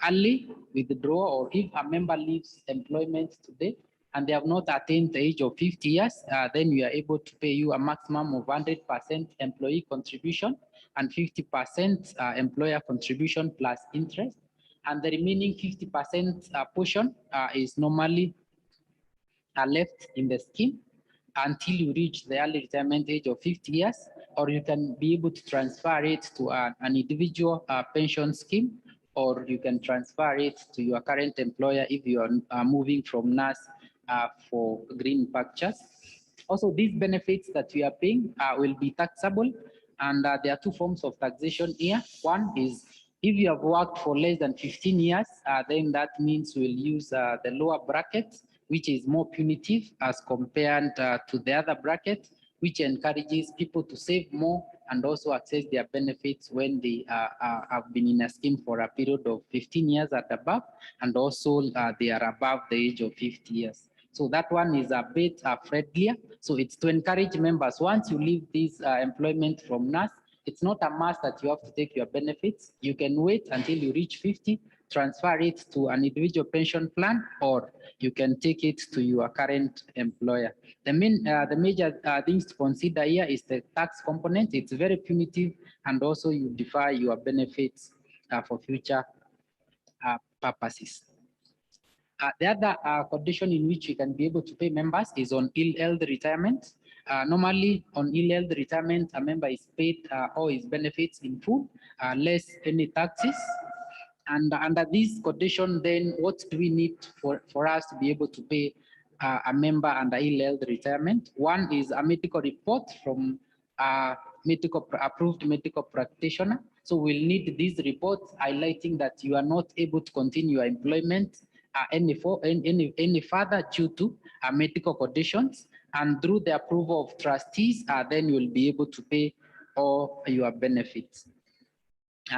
early withdrawal, or if a member leaves employment today and they have not attained the age of 50 years, then we are able to pay you a maximum of 100% employee contribution and 50% employer contribution plus interest. And the remaining 50% portion is normally left in the scheme until you reach the early retirement age of 50 years, or you can be able to transfer it to an individual pension scheme, or you can transfer it to your current employer if you are moving from NAS for green pastures. Also, these benefits that we are paying will be taxable, and there are two forms of taxation here. One is if you have worked for less than 15 years, then that means we'll use the lower bracket, which is more punitive as compared to the other bracket, which encourages people to save more and also access their benefits when they have been in a scheme for a period of 15 years and above, and also they are above the age of 50 years. So that one is a bit friendlier. So it's to encourage members, once you leave this employment from NAS, it's not a must that you have to take your benefits. You can wait until you reach 50, transfer it to an individual pension plan, or you can take it to your current employer. The major things to consider here is the tax component. It's very punitive, and also you defer your benefits for future purposes. The other condition in which we can be able to pay members is on ill health retirement. Normally, on ill health retirement, a member is paid all his benefits in full, less any taxes. And under this condition, then what do we need for us to be able to pay a member under ill health retirement? One is a medical report from a approved medical practitioner. So we'll need these reports highlighting that you are not able to continue your employment any further due to medical conditions, and through the approval of trustees, then you will be able to pay all your benefits.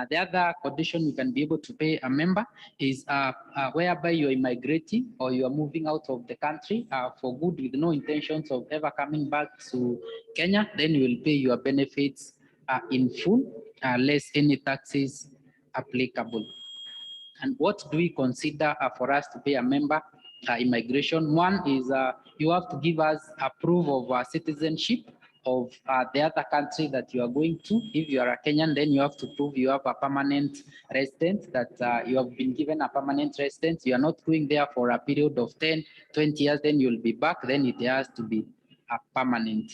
The other condition you can be able to pay a member is whereby you're immigrating or you are moving out of the country for good with no intentions of ever coming back to Kenya, then you will pay your benefits in full, less any taxes applicable. And what do we consider for us to pay a member immigration? One is you have to give us a proof of citizenship of the other country that you are going to. If you are a Kenyan, then you have to prove you have a permanent residence, that you have been given a permanent residence. You are not going there for a period of 10, 20 years, then you'll be back, then it has to be permanent.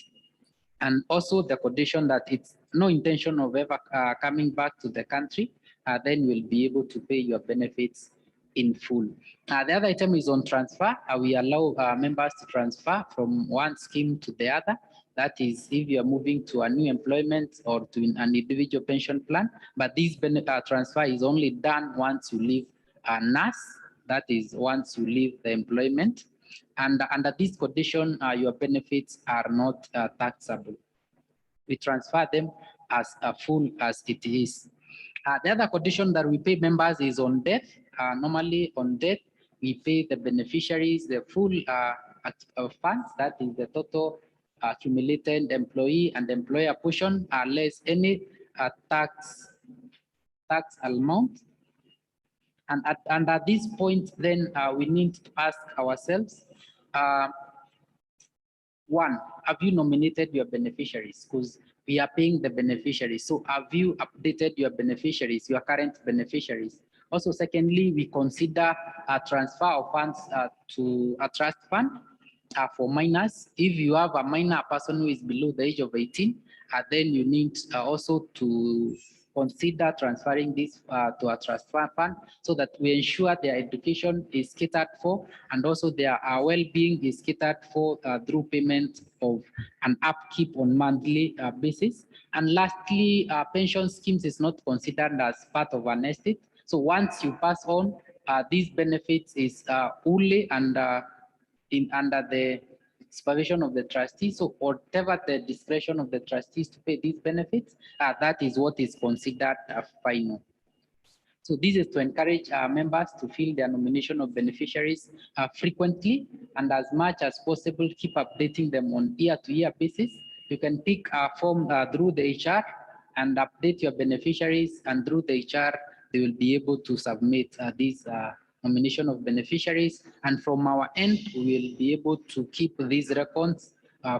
And also the condition that it's no intention of ever coming back to the country, then you'll be able to pay your benefits in full. The other item is on transfer. We allow members to transfer from one scheme to the other. That is, if you are moving to a new employment or to an individual pension plan, but this transfer is only done once you leave NAS. That is, once you leave the employment. And under this condition, your benefits are not taxable. We transfer them as full as it is. The other condition that we pay members is on death. Normally on death, we pay the beneficiaries the full funds, that is the total accumulated employee and employer portion, less any tax amount. And at this point, then we need to ask ourselves, one, have you nominated your beneficiaries? Because we are paying the beneficiaries. So have you updated your beneficiaries, your current beneficiaries? Also, secondly, we consider a transfer of funds to a trust fund for minors. If you have a minor person who is below the age of 18, then you need also to consider transferring this to a trust fund so that we ensure their education is catered for, and also their well-being is catered for through payment of an upkeep on monthly basis. And lastly, pension schemes is not considered as part of an estate. So once you pass on, these benefits is only under the supervision of the trustees. So whatever the discretion of the trustees to pay these benefits, that is what is considered final. So this is to encourage members to fill their nomination of beneficiaries frequently, and as much as possible, keep updating them on year-to-year basis, you can pick a form through the HR and update your beneficiaries, and through the HR, they will be able to submit these nomination of beneficiaries. And from our end, we will be able to keep these records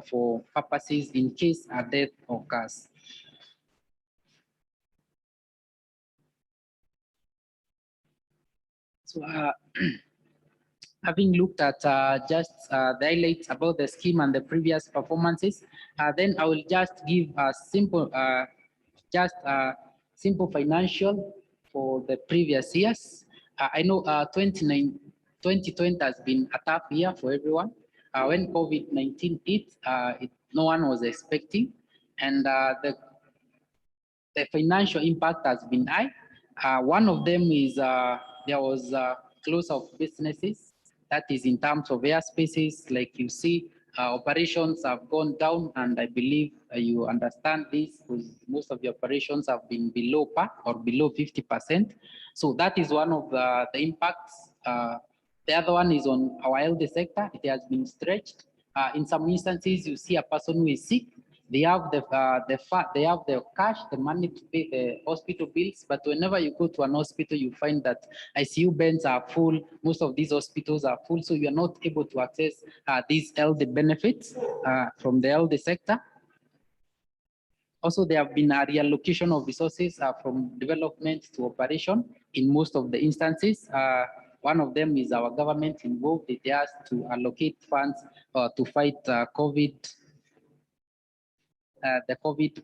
for purposes in case a death occurs. So having looked at just the highlights about the scheme and the previous performances, then I will just give a simple, simple financial for the previous years. I know 2020 has been a tough year for everyone. When COVID-19 hit, no one was expecting, and the financial impact has been high. One of them is there was close of businesses. That is in terms of airspaces, like you see, operations have gone down, and I believe you understand this because most of the operations have been below par or below 50%. So that is one of the impacts. The other one is on our health sector. It has been stretched. In some instances, you see a person who is sick. They have the cash, the money to pay the hospital bills, but whenever you go to an hospital, you find that ICU beds are full. Most of these hospitals are full, so you are not able to access these health benefits from the health sector. Also, there have been a reallocation of resources from development to operation in most of the instances. One of them is our government involved. It has to allocate funds to fight the COVID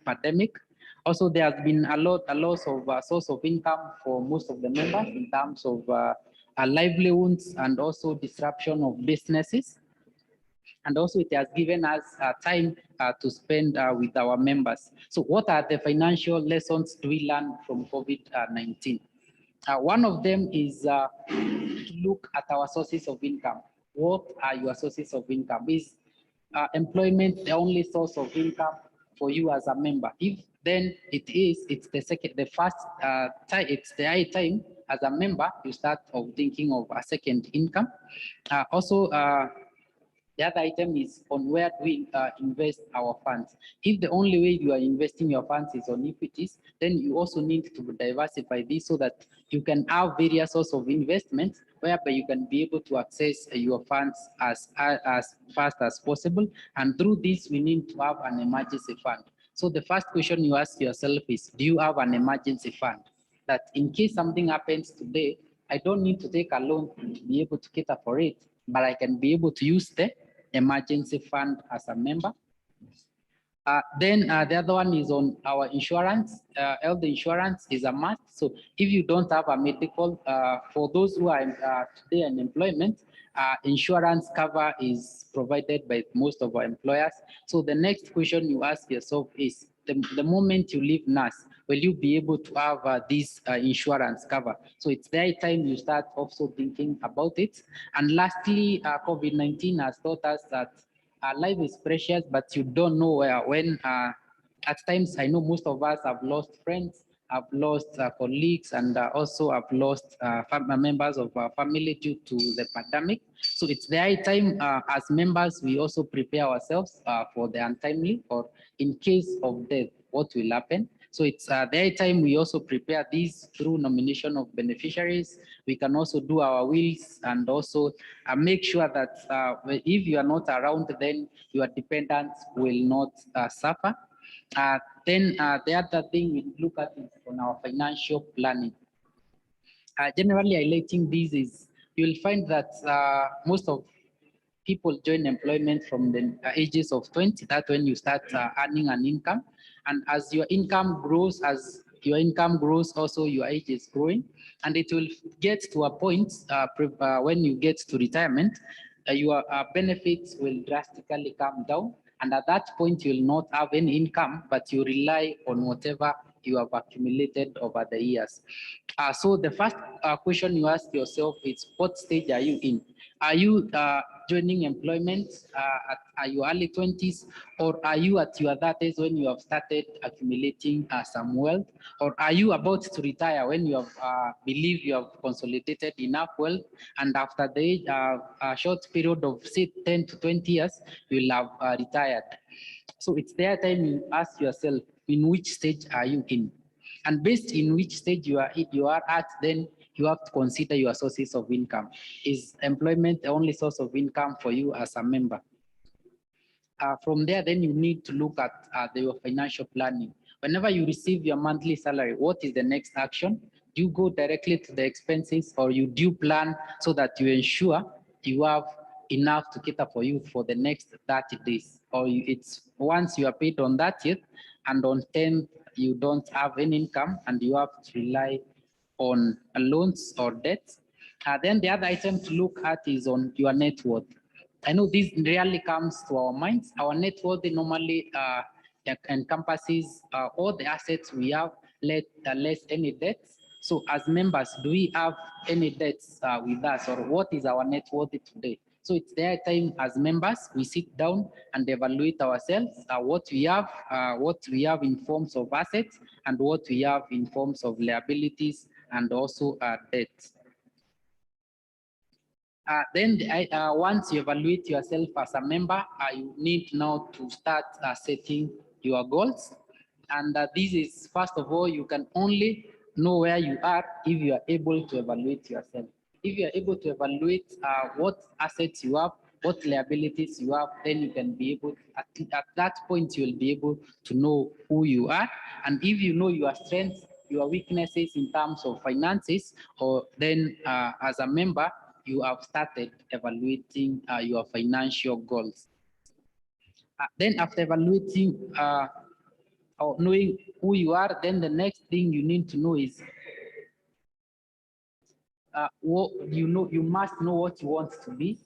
pandemic. Also, there has been a loss of source of income for most of the members in terms of livelihoods and also disruption of businesses. And also it has given us time to spend with our members. So what are the financial lessons do we learn from COVID-19? One of them is to look at our sources of income. What are your sources of income? Is employment the only source of income for you as a member? If then it's the high time as a member you start of thinking of a second income. Also, the other item is on where we invest our funds. If the only way you are investing your funds is on equities, then you also need to diversify this so that you can have various sources of investment whereby you can be able to access your funds as fast as possible. And through this, we need to have an emergency fund. So the first question you ask yourself is, do you have an emergency fund? That in case something happens today, I don't need to take a loan to be able to cater for it, but I can be able to use the emergency fund as a member. Then the other one is on our insurance. Health insurance is a must. So if you don't have a medical, for those who are today in employment, insurance cover is provided by most of our employers. So the next question you ask yourself is, the moment you leave NAS, will you be able to have this insurance cover? So it's the time you start also thinking about it. And lastly, COVID-19 has taught us that life is precious, but you don't know when. At times, I know most of us have lost friends, have lost colleagues, and also have lost members of our family due to the pandemic. So it's the high time as members, we also prepare ourselves for the untimely or in case of death, what will happen. So it's the high time we also prepare these through nomination of beneficiaries. We can also do our wills and also make sure that if you are not around, then your dependents will not suffer. Then the other thing we look at is on our financial planning. Generally highlighting these is, you'll find that most of people join employment from the ages of 20. That's when you start earning an income. And as your income grows, also your age is growing. And it will get to a point when you get to retirement, your benefits will drastically come down. And at that point, you'll not have any income, but you rely on whatever you have accumulated over the years. So the first question you ask yourself is, what stage are you in? Are you joining employment at your early 20s, or are you at your 30s when you have started accumulating some wealth, or are you about to retire when you have believe you have consolidated enough wealth, and after the a short period of say 10 to 20 years, you'll have retired. So it's there time you ask yourself, in which stage are you in? And based in which stage you are at, then you have to consider your sources of income. Is employment the only source of income for you as a member? From there, then you need to look at your financial planning. Whenever you receive your monthly salary, what is the next action? Do you go directly to the expenses, or you do plan so that you ensure you have enough to cater for you for the next 30 days? Or it's once you are paid on 30th and on 10th, you don't have any income and you have to rely on loans or debts. Then the other item to look at is on your net worth. I know this rarely comes to our minds. Our net worth normally encompasses all the assets we have, less any debts. So as members, do we have any debts with us, or what is our net worth today? So it's their time as members, we sit down and evaluate ourselves, what we have in forms of assets and what we have in forms of liabilities and also debts. Then once you evaluate yourself as a member, you need now to start setting your goals. And this is, first of all, you can only know where you are if you are able to evaluate yourself. If you are able to evaluate what assets you have, what liabilities you have, then you can be able, at that point, you will be able to know who you are. And if you know your strengths, your weaknesses in terms of finances, or then as a member, you have started evaluating your financial goals. Then after evaluating or knowing who you are, then the next thing you need to know is what you must know what you want to be.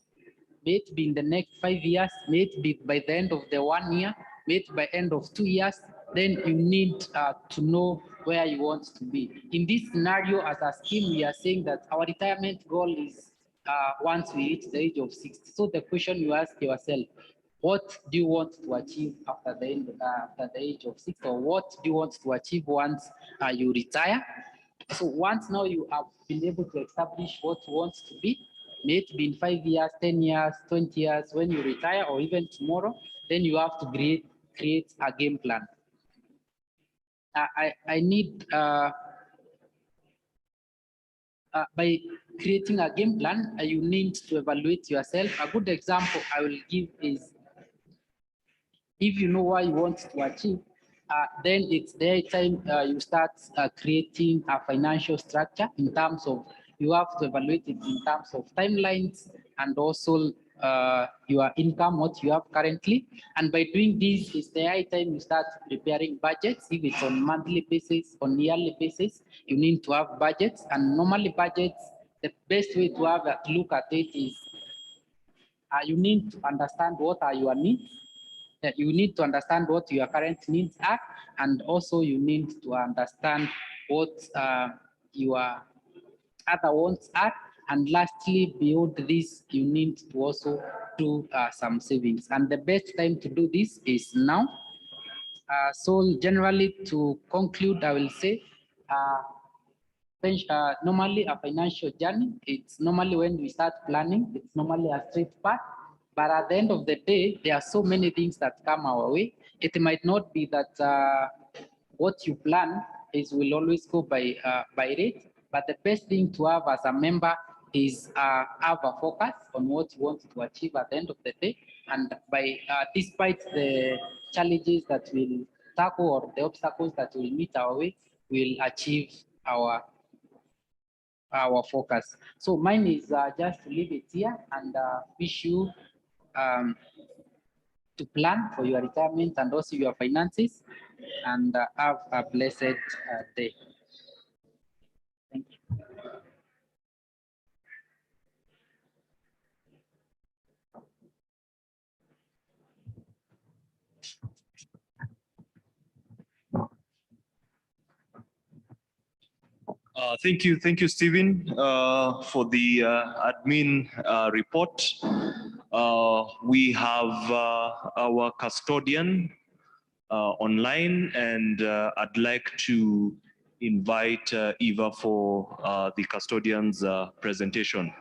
May it be in the next 5 years, may it be by the end of the 1 year, may it by end of 2 years, then you need to know where you want to be. In this scenario, as a scheme, we are saying that our retirement goal is once we reach the age of 60. So the question you ask yourself, what do you want to achieve after the age of 60, or what do you want to achieve once you retire? So once now you have been able to establish what you want to be, may it be in 5 years, 10 years, 20 years, when you retire, or even tomorrow, then you have to create a game plan. I need, by creating a game plan, you need to evaluate yourself. A good example I will give is, if you know what you want to achieve, then it's the time you start creating a financial structure in terms of, you have to evaluate it in terms of timelines and also your income, what you have currently. And by doing this, it's the high time you start preparing budgets. If it's on monthly basis, on yearly basis, you need to have budgets. And normally budgets, the best way to have to look at it is you need to understand what are your needs. You need to understand what your current needs are, and also you need to understand what your other wants are. And lastly, beyond this, you need to also do some savings. And the best time to do this is now. So generally, to conclude, I will say, normally a financial journey, it's normally when we start planning, it's normally a straight path. But at the end of the day, there are so many things that come our way. It might not be that what you plan will always go by rate, but the best thing to have as a member is have a focus on what you want to achieve at the end of the day. And by despite the challenges that we'll tackle or the obstacles that will meet our way, we'll achieve our focus. So mine is just to leave it here and wish you to plan for your retirement and also your finances, and have a blessed day. Thank you. Thank you, Stephen, for the admin report. We have our custodian online, and I'd like to invite Eva for the custodian's presentation.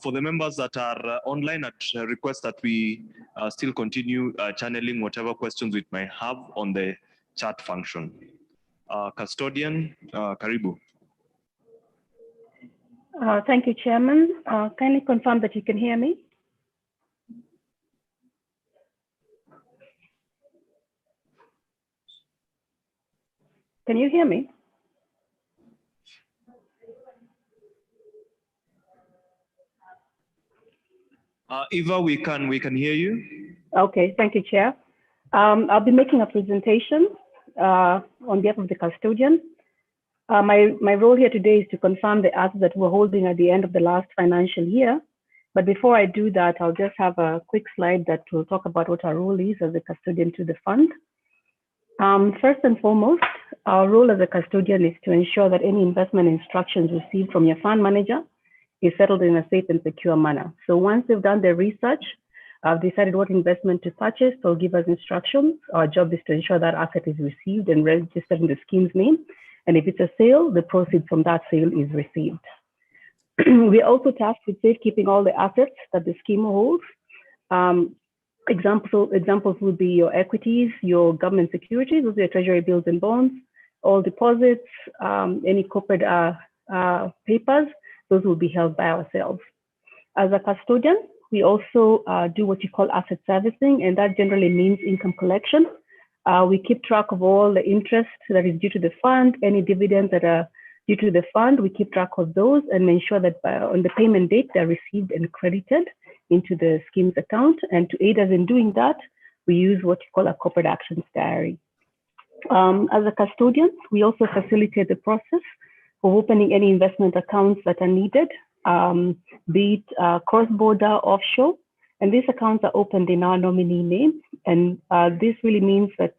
For the members that are online, I'd request that we still continue channeling whatever questions we might have on the chat function. Custodian, karibu. Thank you, Chairman. Kindly confirm that you can hear me. Can you hear me? Eva, we can hear you. Okay, thank you, Chair. I'll be making a presentation on behalf of the custodian. My role here today is to confirm the assets that we're holding at the end of the last financial year. But before I do that, I'll just have a quick slide that will talk about what our role is as a custodian to the fund. First and foremost, our role as a custodian is to ensure that any investment instructions received from your fund manager is settled in a safe and secure manner. So once they've done their research, decided what investment to purchase, they'll give us instructions. Our job is to ensure that asset is received and registered in the scheme's name. And if it's a sale, the proceeds from that sale is received. We're also tasked with safekeeping all the assets that the scheme holds. Examples would be your equities, your government securities, those are your treasury bills and bonds, all deposits, any corporate papers, those will be held by ourselves. As a custodian, we also do what you call asset servicing, and that generally means income collection. We keep track of all the interest that is due to the fund, any dividends that are due to the fund, we keep track of those and ensure that on the payment date, they're received and credited into the scheme's account. And to aid us in doing that, we use what you call a corporate actions diary. As a custodian, we also facilitate the process of opening any investment accounts that are needed, be it cross-border, offshore. And these accounts are opened in our nominee name. And this really means that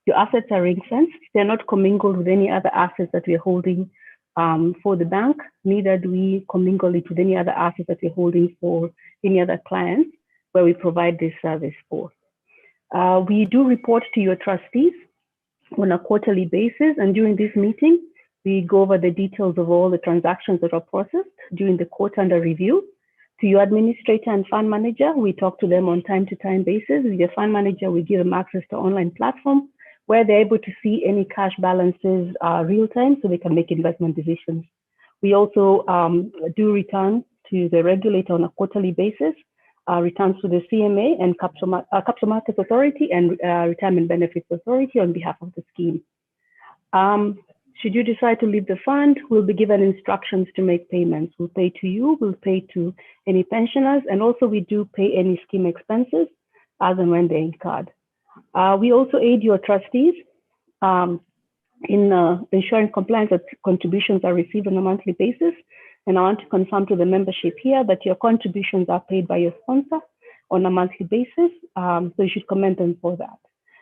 your assets are ring-fenced. They're not commingled with any other assets that we're holding for the bank. Neither do we commingle it with any other assets that we're holding for any other clients where we provide this service for. We do report to your trustees on a quarterly basis. And during this meeting, we go over the details of all the transactions that are processed during the quarter under review. To your administrator and fund manager, we talk to them on time-to-time basis. With your fund manager, we give them access to online platform where they're able to see any cash balances real time so they can make investment decisions. We also do return to the regulator on a quarterly basis, returns to the CMA and Capital Markets Authority and Retirement Benefits Authority on behalf of the scheme. Should you decide to leave the fund, we'll be given instructions to make payments. We'll pay to you, we'll pay to any pensioners, and also we do pay any scheme expenses as and when they're incurred. We also aid your trustees in ensuring compliance that contributions are received on a monthly basis. And I want to confirm to the membership here that your contributions are paid by your sponsor on a monthly basis. So you should commend them for that.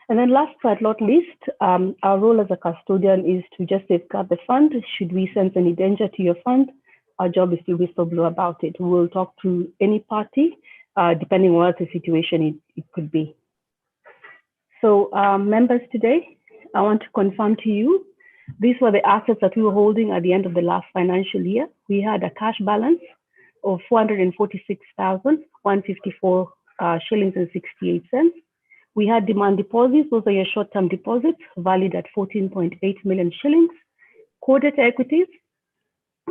And then last but not least, our role as a custodian is to just safeguard the fund. Should we sense any danger to your fund, our job is to whistleblow about it. We will talk to any party, depending on what the situation it could be. So members today, I want to confirm to you, these were the assets that we were holding at the end of the last financial year. We had a cash balance of 446,154 shillings and 68 cents. We had demand deposits, those are your short-term deposits, valued at 14.8 million shillings. Core debt equities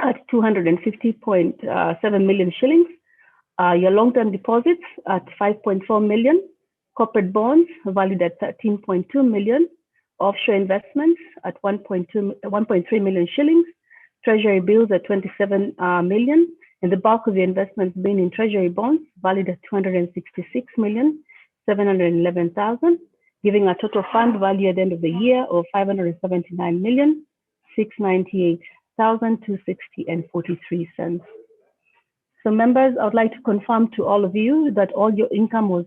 at 250.7 million shillings. Your long-term deposits at 5.4 million. Corporate bonds valued at 13.2 million. Offshore investments at 1.3 million shillings. Treasury bills at 27 million. And the bulk of the investments being in treasury bonds valued at 266,711,000, giving a total fund value at the end of the year of 579,698,260.43 cents. So members, I would like to confirm to all of you that all income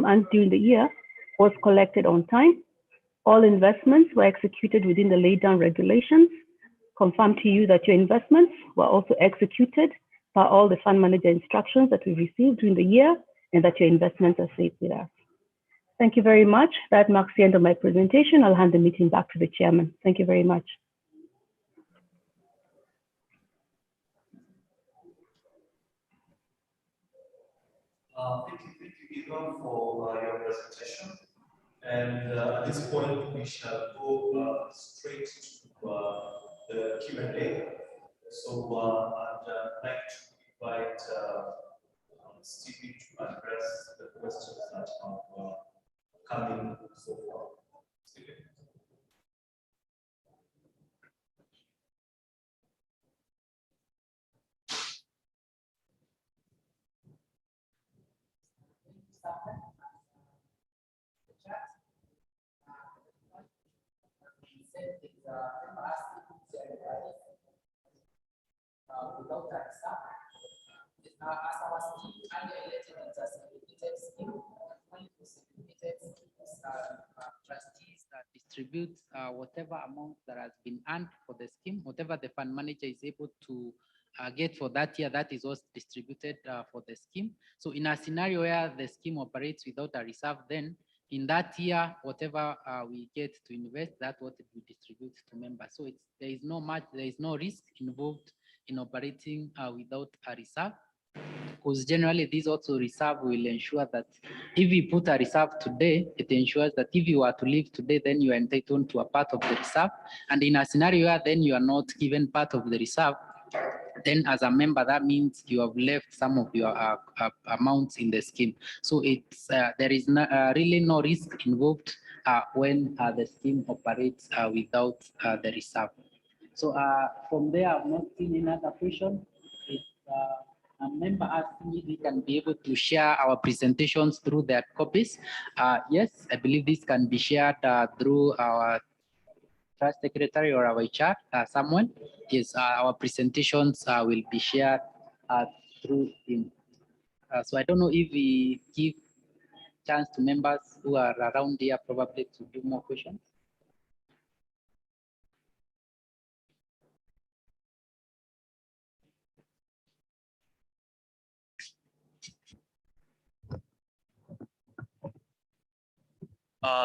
earned during the year was collected on time. All investments were executed within the laid down regulations. Confirm to you that your investments were also executed by all the fund manager instructions that we received during the year, and that your investments are safe with us. Thank you very much. That marks the end of my presentation. I'll hand the meeting back to the chairman. Thank you very much. Thank you, Eva, for your presentation. And at this point, we shall go straight to the Q&A. So I'd like to invite Stevie to address the questions that have come in so far. Stevie. Without that staff, as our scheme earlier elected, it's a segregated scheme. Only for segregated trustees that distribute whatever amount that has been earned for the scheme, whatever the fund manager is able to get for that year, that is also distributed for the scheme. So in a scenario where the scheme operates without a reserve, then in that year, whatever we get to invest, that's what we distribute to members. So there is no risk involved in operating without a reserve, because generally this also reserve will ensure that if we put a reserve today, it ensures that if you are to leave today, then you are entitled to a part of the reserve. And in a scenario where then you are not given part of the reserve, then as a member, that means you have left some of your amounts in the scheme. So it's there is really no risk involved when the scheme operates without the reserve. So from there, I've not seen any other question. If a member asking if we can be able to share our presentations through their copies, yes, I believe this can be shared through our Trust Secretary or our HR, someone. Yes, our presentations will be shared through him. So I don't know if we give chance to members who are around here probably to do more questions.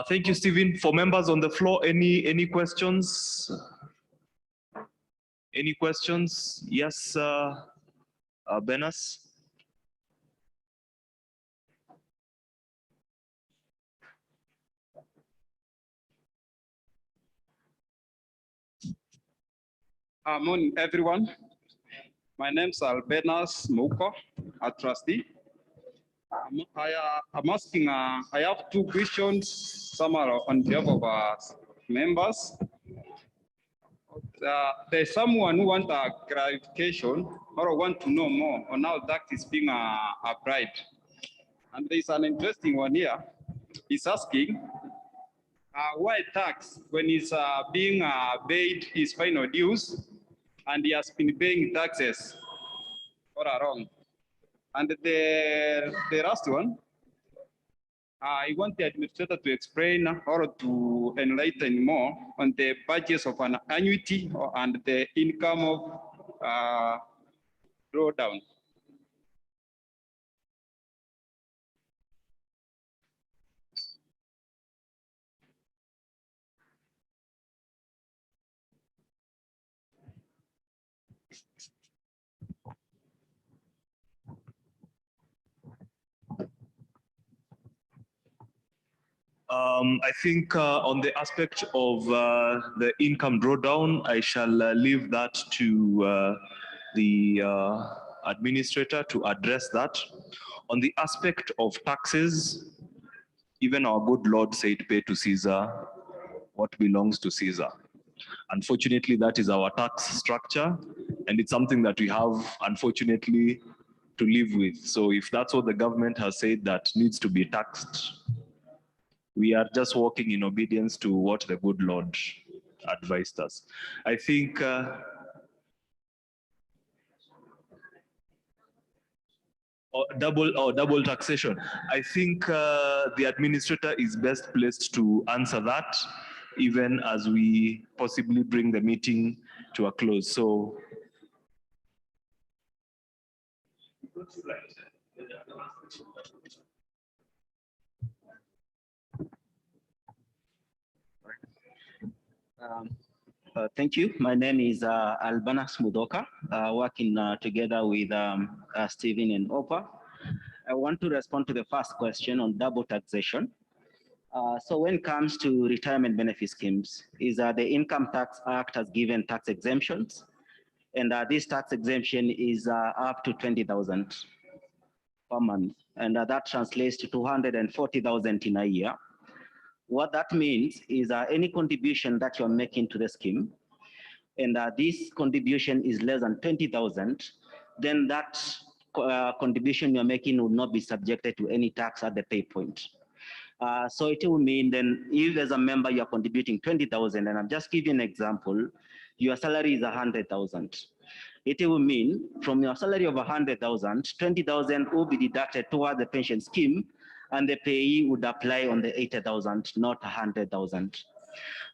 Thank you, Stephen. For members on the floor, any questions? Any questions? Yes, Benas. Morning, everyone. My name is Albenas Mouko, a trustee. I'm asking, I have two questions, some are on behalf of members. There's someone who wants a clarification or want to know more on how that is being applied. And there's an interesting one here. He's asking, why tax when he's being paid his final dues and he has been paying taxes all along? And the last one, I want the administrator to explain or to enlighten more on the budgets of an annuity and the income of drawdown. I think on the aspect of the income drawdown, I shall leave that to the administrator to address that. On the aspect of taxes, even our good Lord said, pay to Caesar what belongs to Caesar. Unfortunately, that is our tax structure, and it's something that we have, unfortunately, to live with. So if that's what the government has said that needs to be taxed, we are just walking in obedience to what the good Lord advised us. I think double taxation. I think the administrator is best placed to answer that, even as we possibly bring the meeting to a close. So Thank you. My name is Albanas Mudoka, working together with Stephen and Opa. I want to respond to the first question on double taxation. So when it comes to retirement benefit schemes, the Income Tax Act has given tax exemptions, and this tax exemption is up to 20,000 per month, and that translates to 240,000 in a year. What that means is any contribution that you're making to the scheme, and this contribution is less than 20,000, then that contribution you're making will not be subjected to any tax at the pay point. So it will mean then if as a member you're contributing 20,000, and I'm just giving an example, your salary is 100,000. It will mean from your salary of 100,000, 20,000 will be deducted toward the pension scheme, and the payee would apply on the 80,000, not 100,000.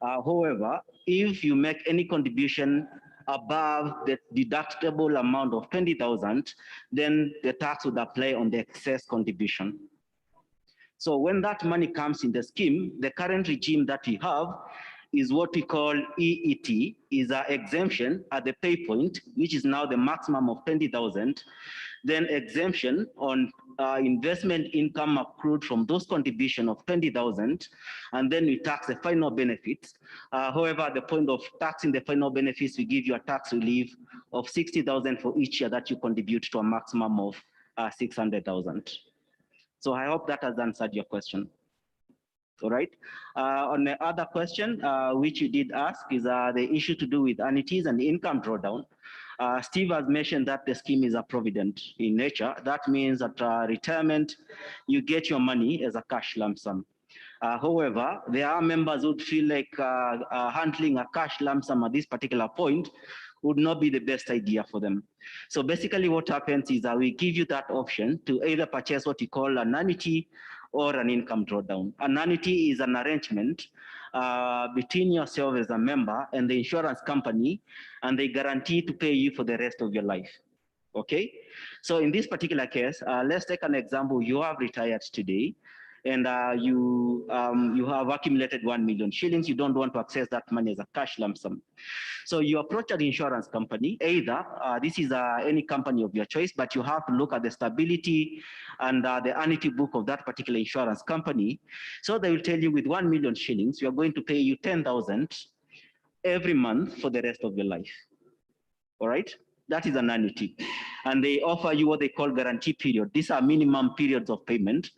However, if you make any contribution above the deductible amount of 20,000, then the tax would apply on the excess contribution. So when that money comes in the scheme, the current regime that we have is what we call EET, is an exemption at the pay point, which is now the maximum of 20,000, then exemption on investment income accrued from those contribution of 20,000, and then we tax the final benefits. However, at the point of taxing the final benefits, we give you a tax relief of 60,000 for each year that you contribute to a maximum of 600,000. So I hope that has answered your question. All right. On the other question, which you did ask, is the issue to do with annuities and income drawdown. Steve has mentioned that the scheme is a provident in nature. That means that retirement, you get your money as a cash lump sum. However, there are members who feel like handling a cash lump sum at this particular point would not be the best idea for them. So basically what happens is that we give you that option to either purchase what you call an annuity or an income drawdown. An annuity is an arrangement between yourself as a member and the insurance company, and they guarantee to pay you for the rest of your life. Okay, so in this particular case, let's take an example. You have retired today, and you have accumulated 1 million shillings. You don't want to access that money as a cash lump sum. So you approach an insurance company, either this is any company of your choice, but you have to look at the stability and the annuity book of that particular insurance company. So they will tell you with 1 million shillings, we are going to pay you 10,000 every month for the rest of your life. All right. That is an annuity. And they offer you what they call guarantee period. These are minimum periods of payment,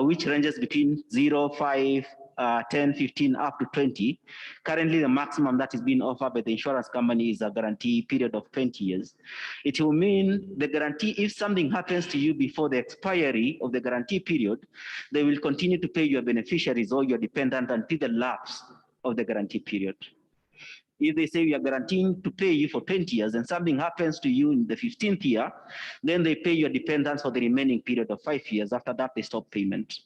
which ranges between 0, 5, 10, 15, up to 20. Currently, the maximum that is being offered by the insurance company is a guarantee period of 20 years. It will mean the guarantee, if something happens to you before the expiry of the guarantee period, they will continue to pay your beneficiaries or your dependent until the lapse of the guarantee period. If they say we are guaranteeing to pay you for 20 years and something happens to you in the 15th year, then they pay your dependents for the remaining period of 5 years. After that, they stop payment.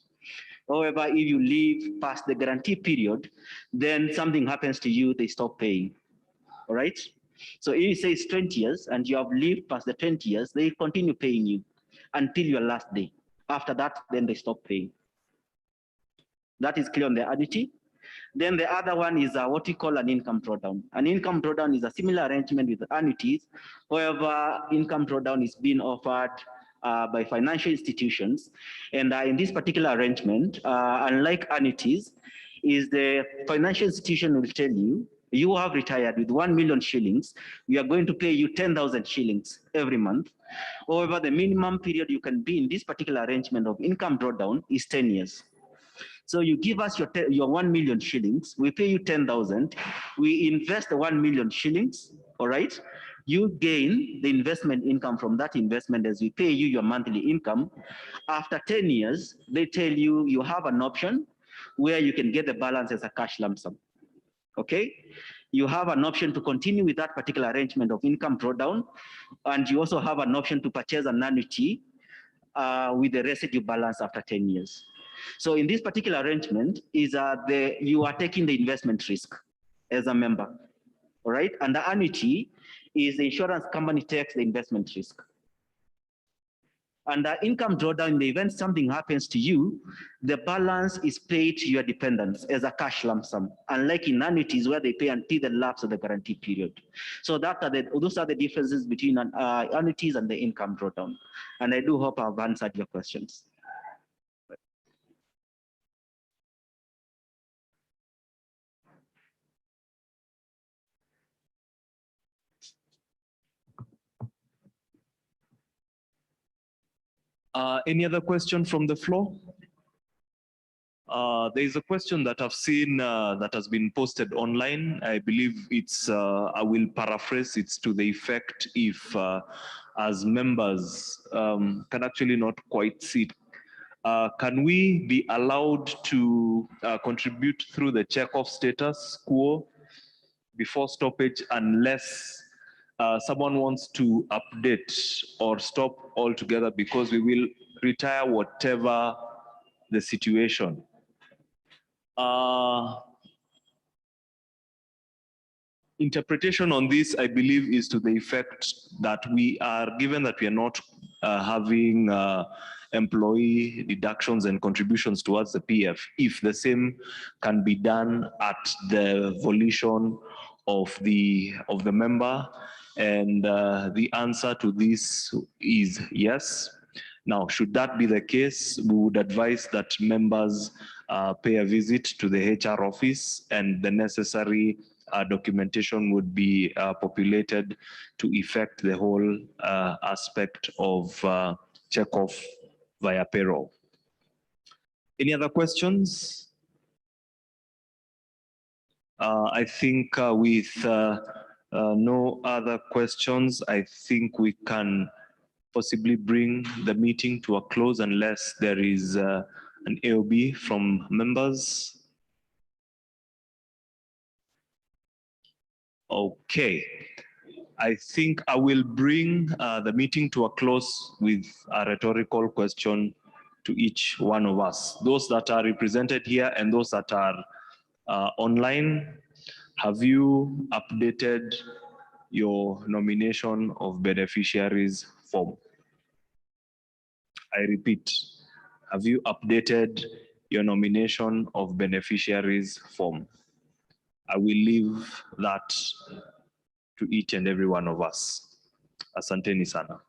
However, if you leave past the guarantee period, then something happens to you, they stop paying. All right? So if you say it's 20 years and you have lived past the 20 years, they continue paying you until your last day. After that, then they stop paying. That is clear on the annuity. Then the other one is what we call an income drawdown. An income drawdown is a similar arrangement with annuities. However, income drawdown is being offered by financial institutions. And in this particular arrangement, unlike annuities, is the financial institution will tell you, you have retired with 1 million shillings, we are going to pay you 10,000 shillings every month. However, the minimum period you can be in this particular arrangement of income drawdown is 10 years. So you give us your 1 million shillings, we pay you 10,000, we invest the 1 million shillings, all right? You gain the investment income from that investment as we pay you your monthly income. After 10 years, they tell you you have an option where you can get the balance as a cash lump sum, okay? You have an option to continue with that particular arrangement of income drawdown, and you also have an option to purchase an annuity with the residue balance after 10 years. So in this particular arrangement is you are taking the investment risk as a member, all right? And the annuity is the insurance company takes the investment risk. And the income drawdown, in the event something happens to you, the balance is paid to your dependents as a cash lump sum, unlike in annuities where they pay until the lapse of the guarantee period. So those are the differences between annuities and the income drawdown. And I do hope I've answered your questions. Any other question from the floor? There is a question that I've seen that has been posted online. I believe it's, I will paraphrase, it's to the effect if as members can actually not quite see it. Can we be allowed to contribute through the check-off status quo before stoppage unless someone wants to update or stop altogether, because we will retire whatever the situation? Interpretation on this, I believe, is to the effect that we are, given that we are not having employee deductions and contributions towards the PF, if the same can be done at the volition of the member, and the answer to this is yes. Now, should that be the case, we would advise that members pay a visit to the HR office, and the necessary documentation would be populated to effect the whole aspect of check-off via payroll. Any other questions? I think with no other questions, I think we can possibly bring the meeting to a close unless there is an AOB from members. Okay, I think I will bring the meeting to a close with a rhetorical question to each one of us. Those that are represented here and those that are online, have you updated your nomination of beneficiaries form? I repeat, have you updated your nomination of beneficiaries form? I will leave that to each and every one of us. Asanteni sana.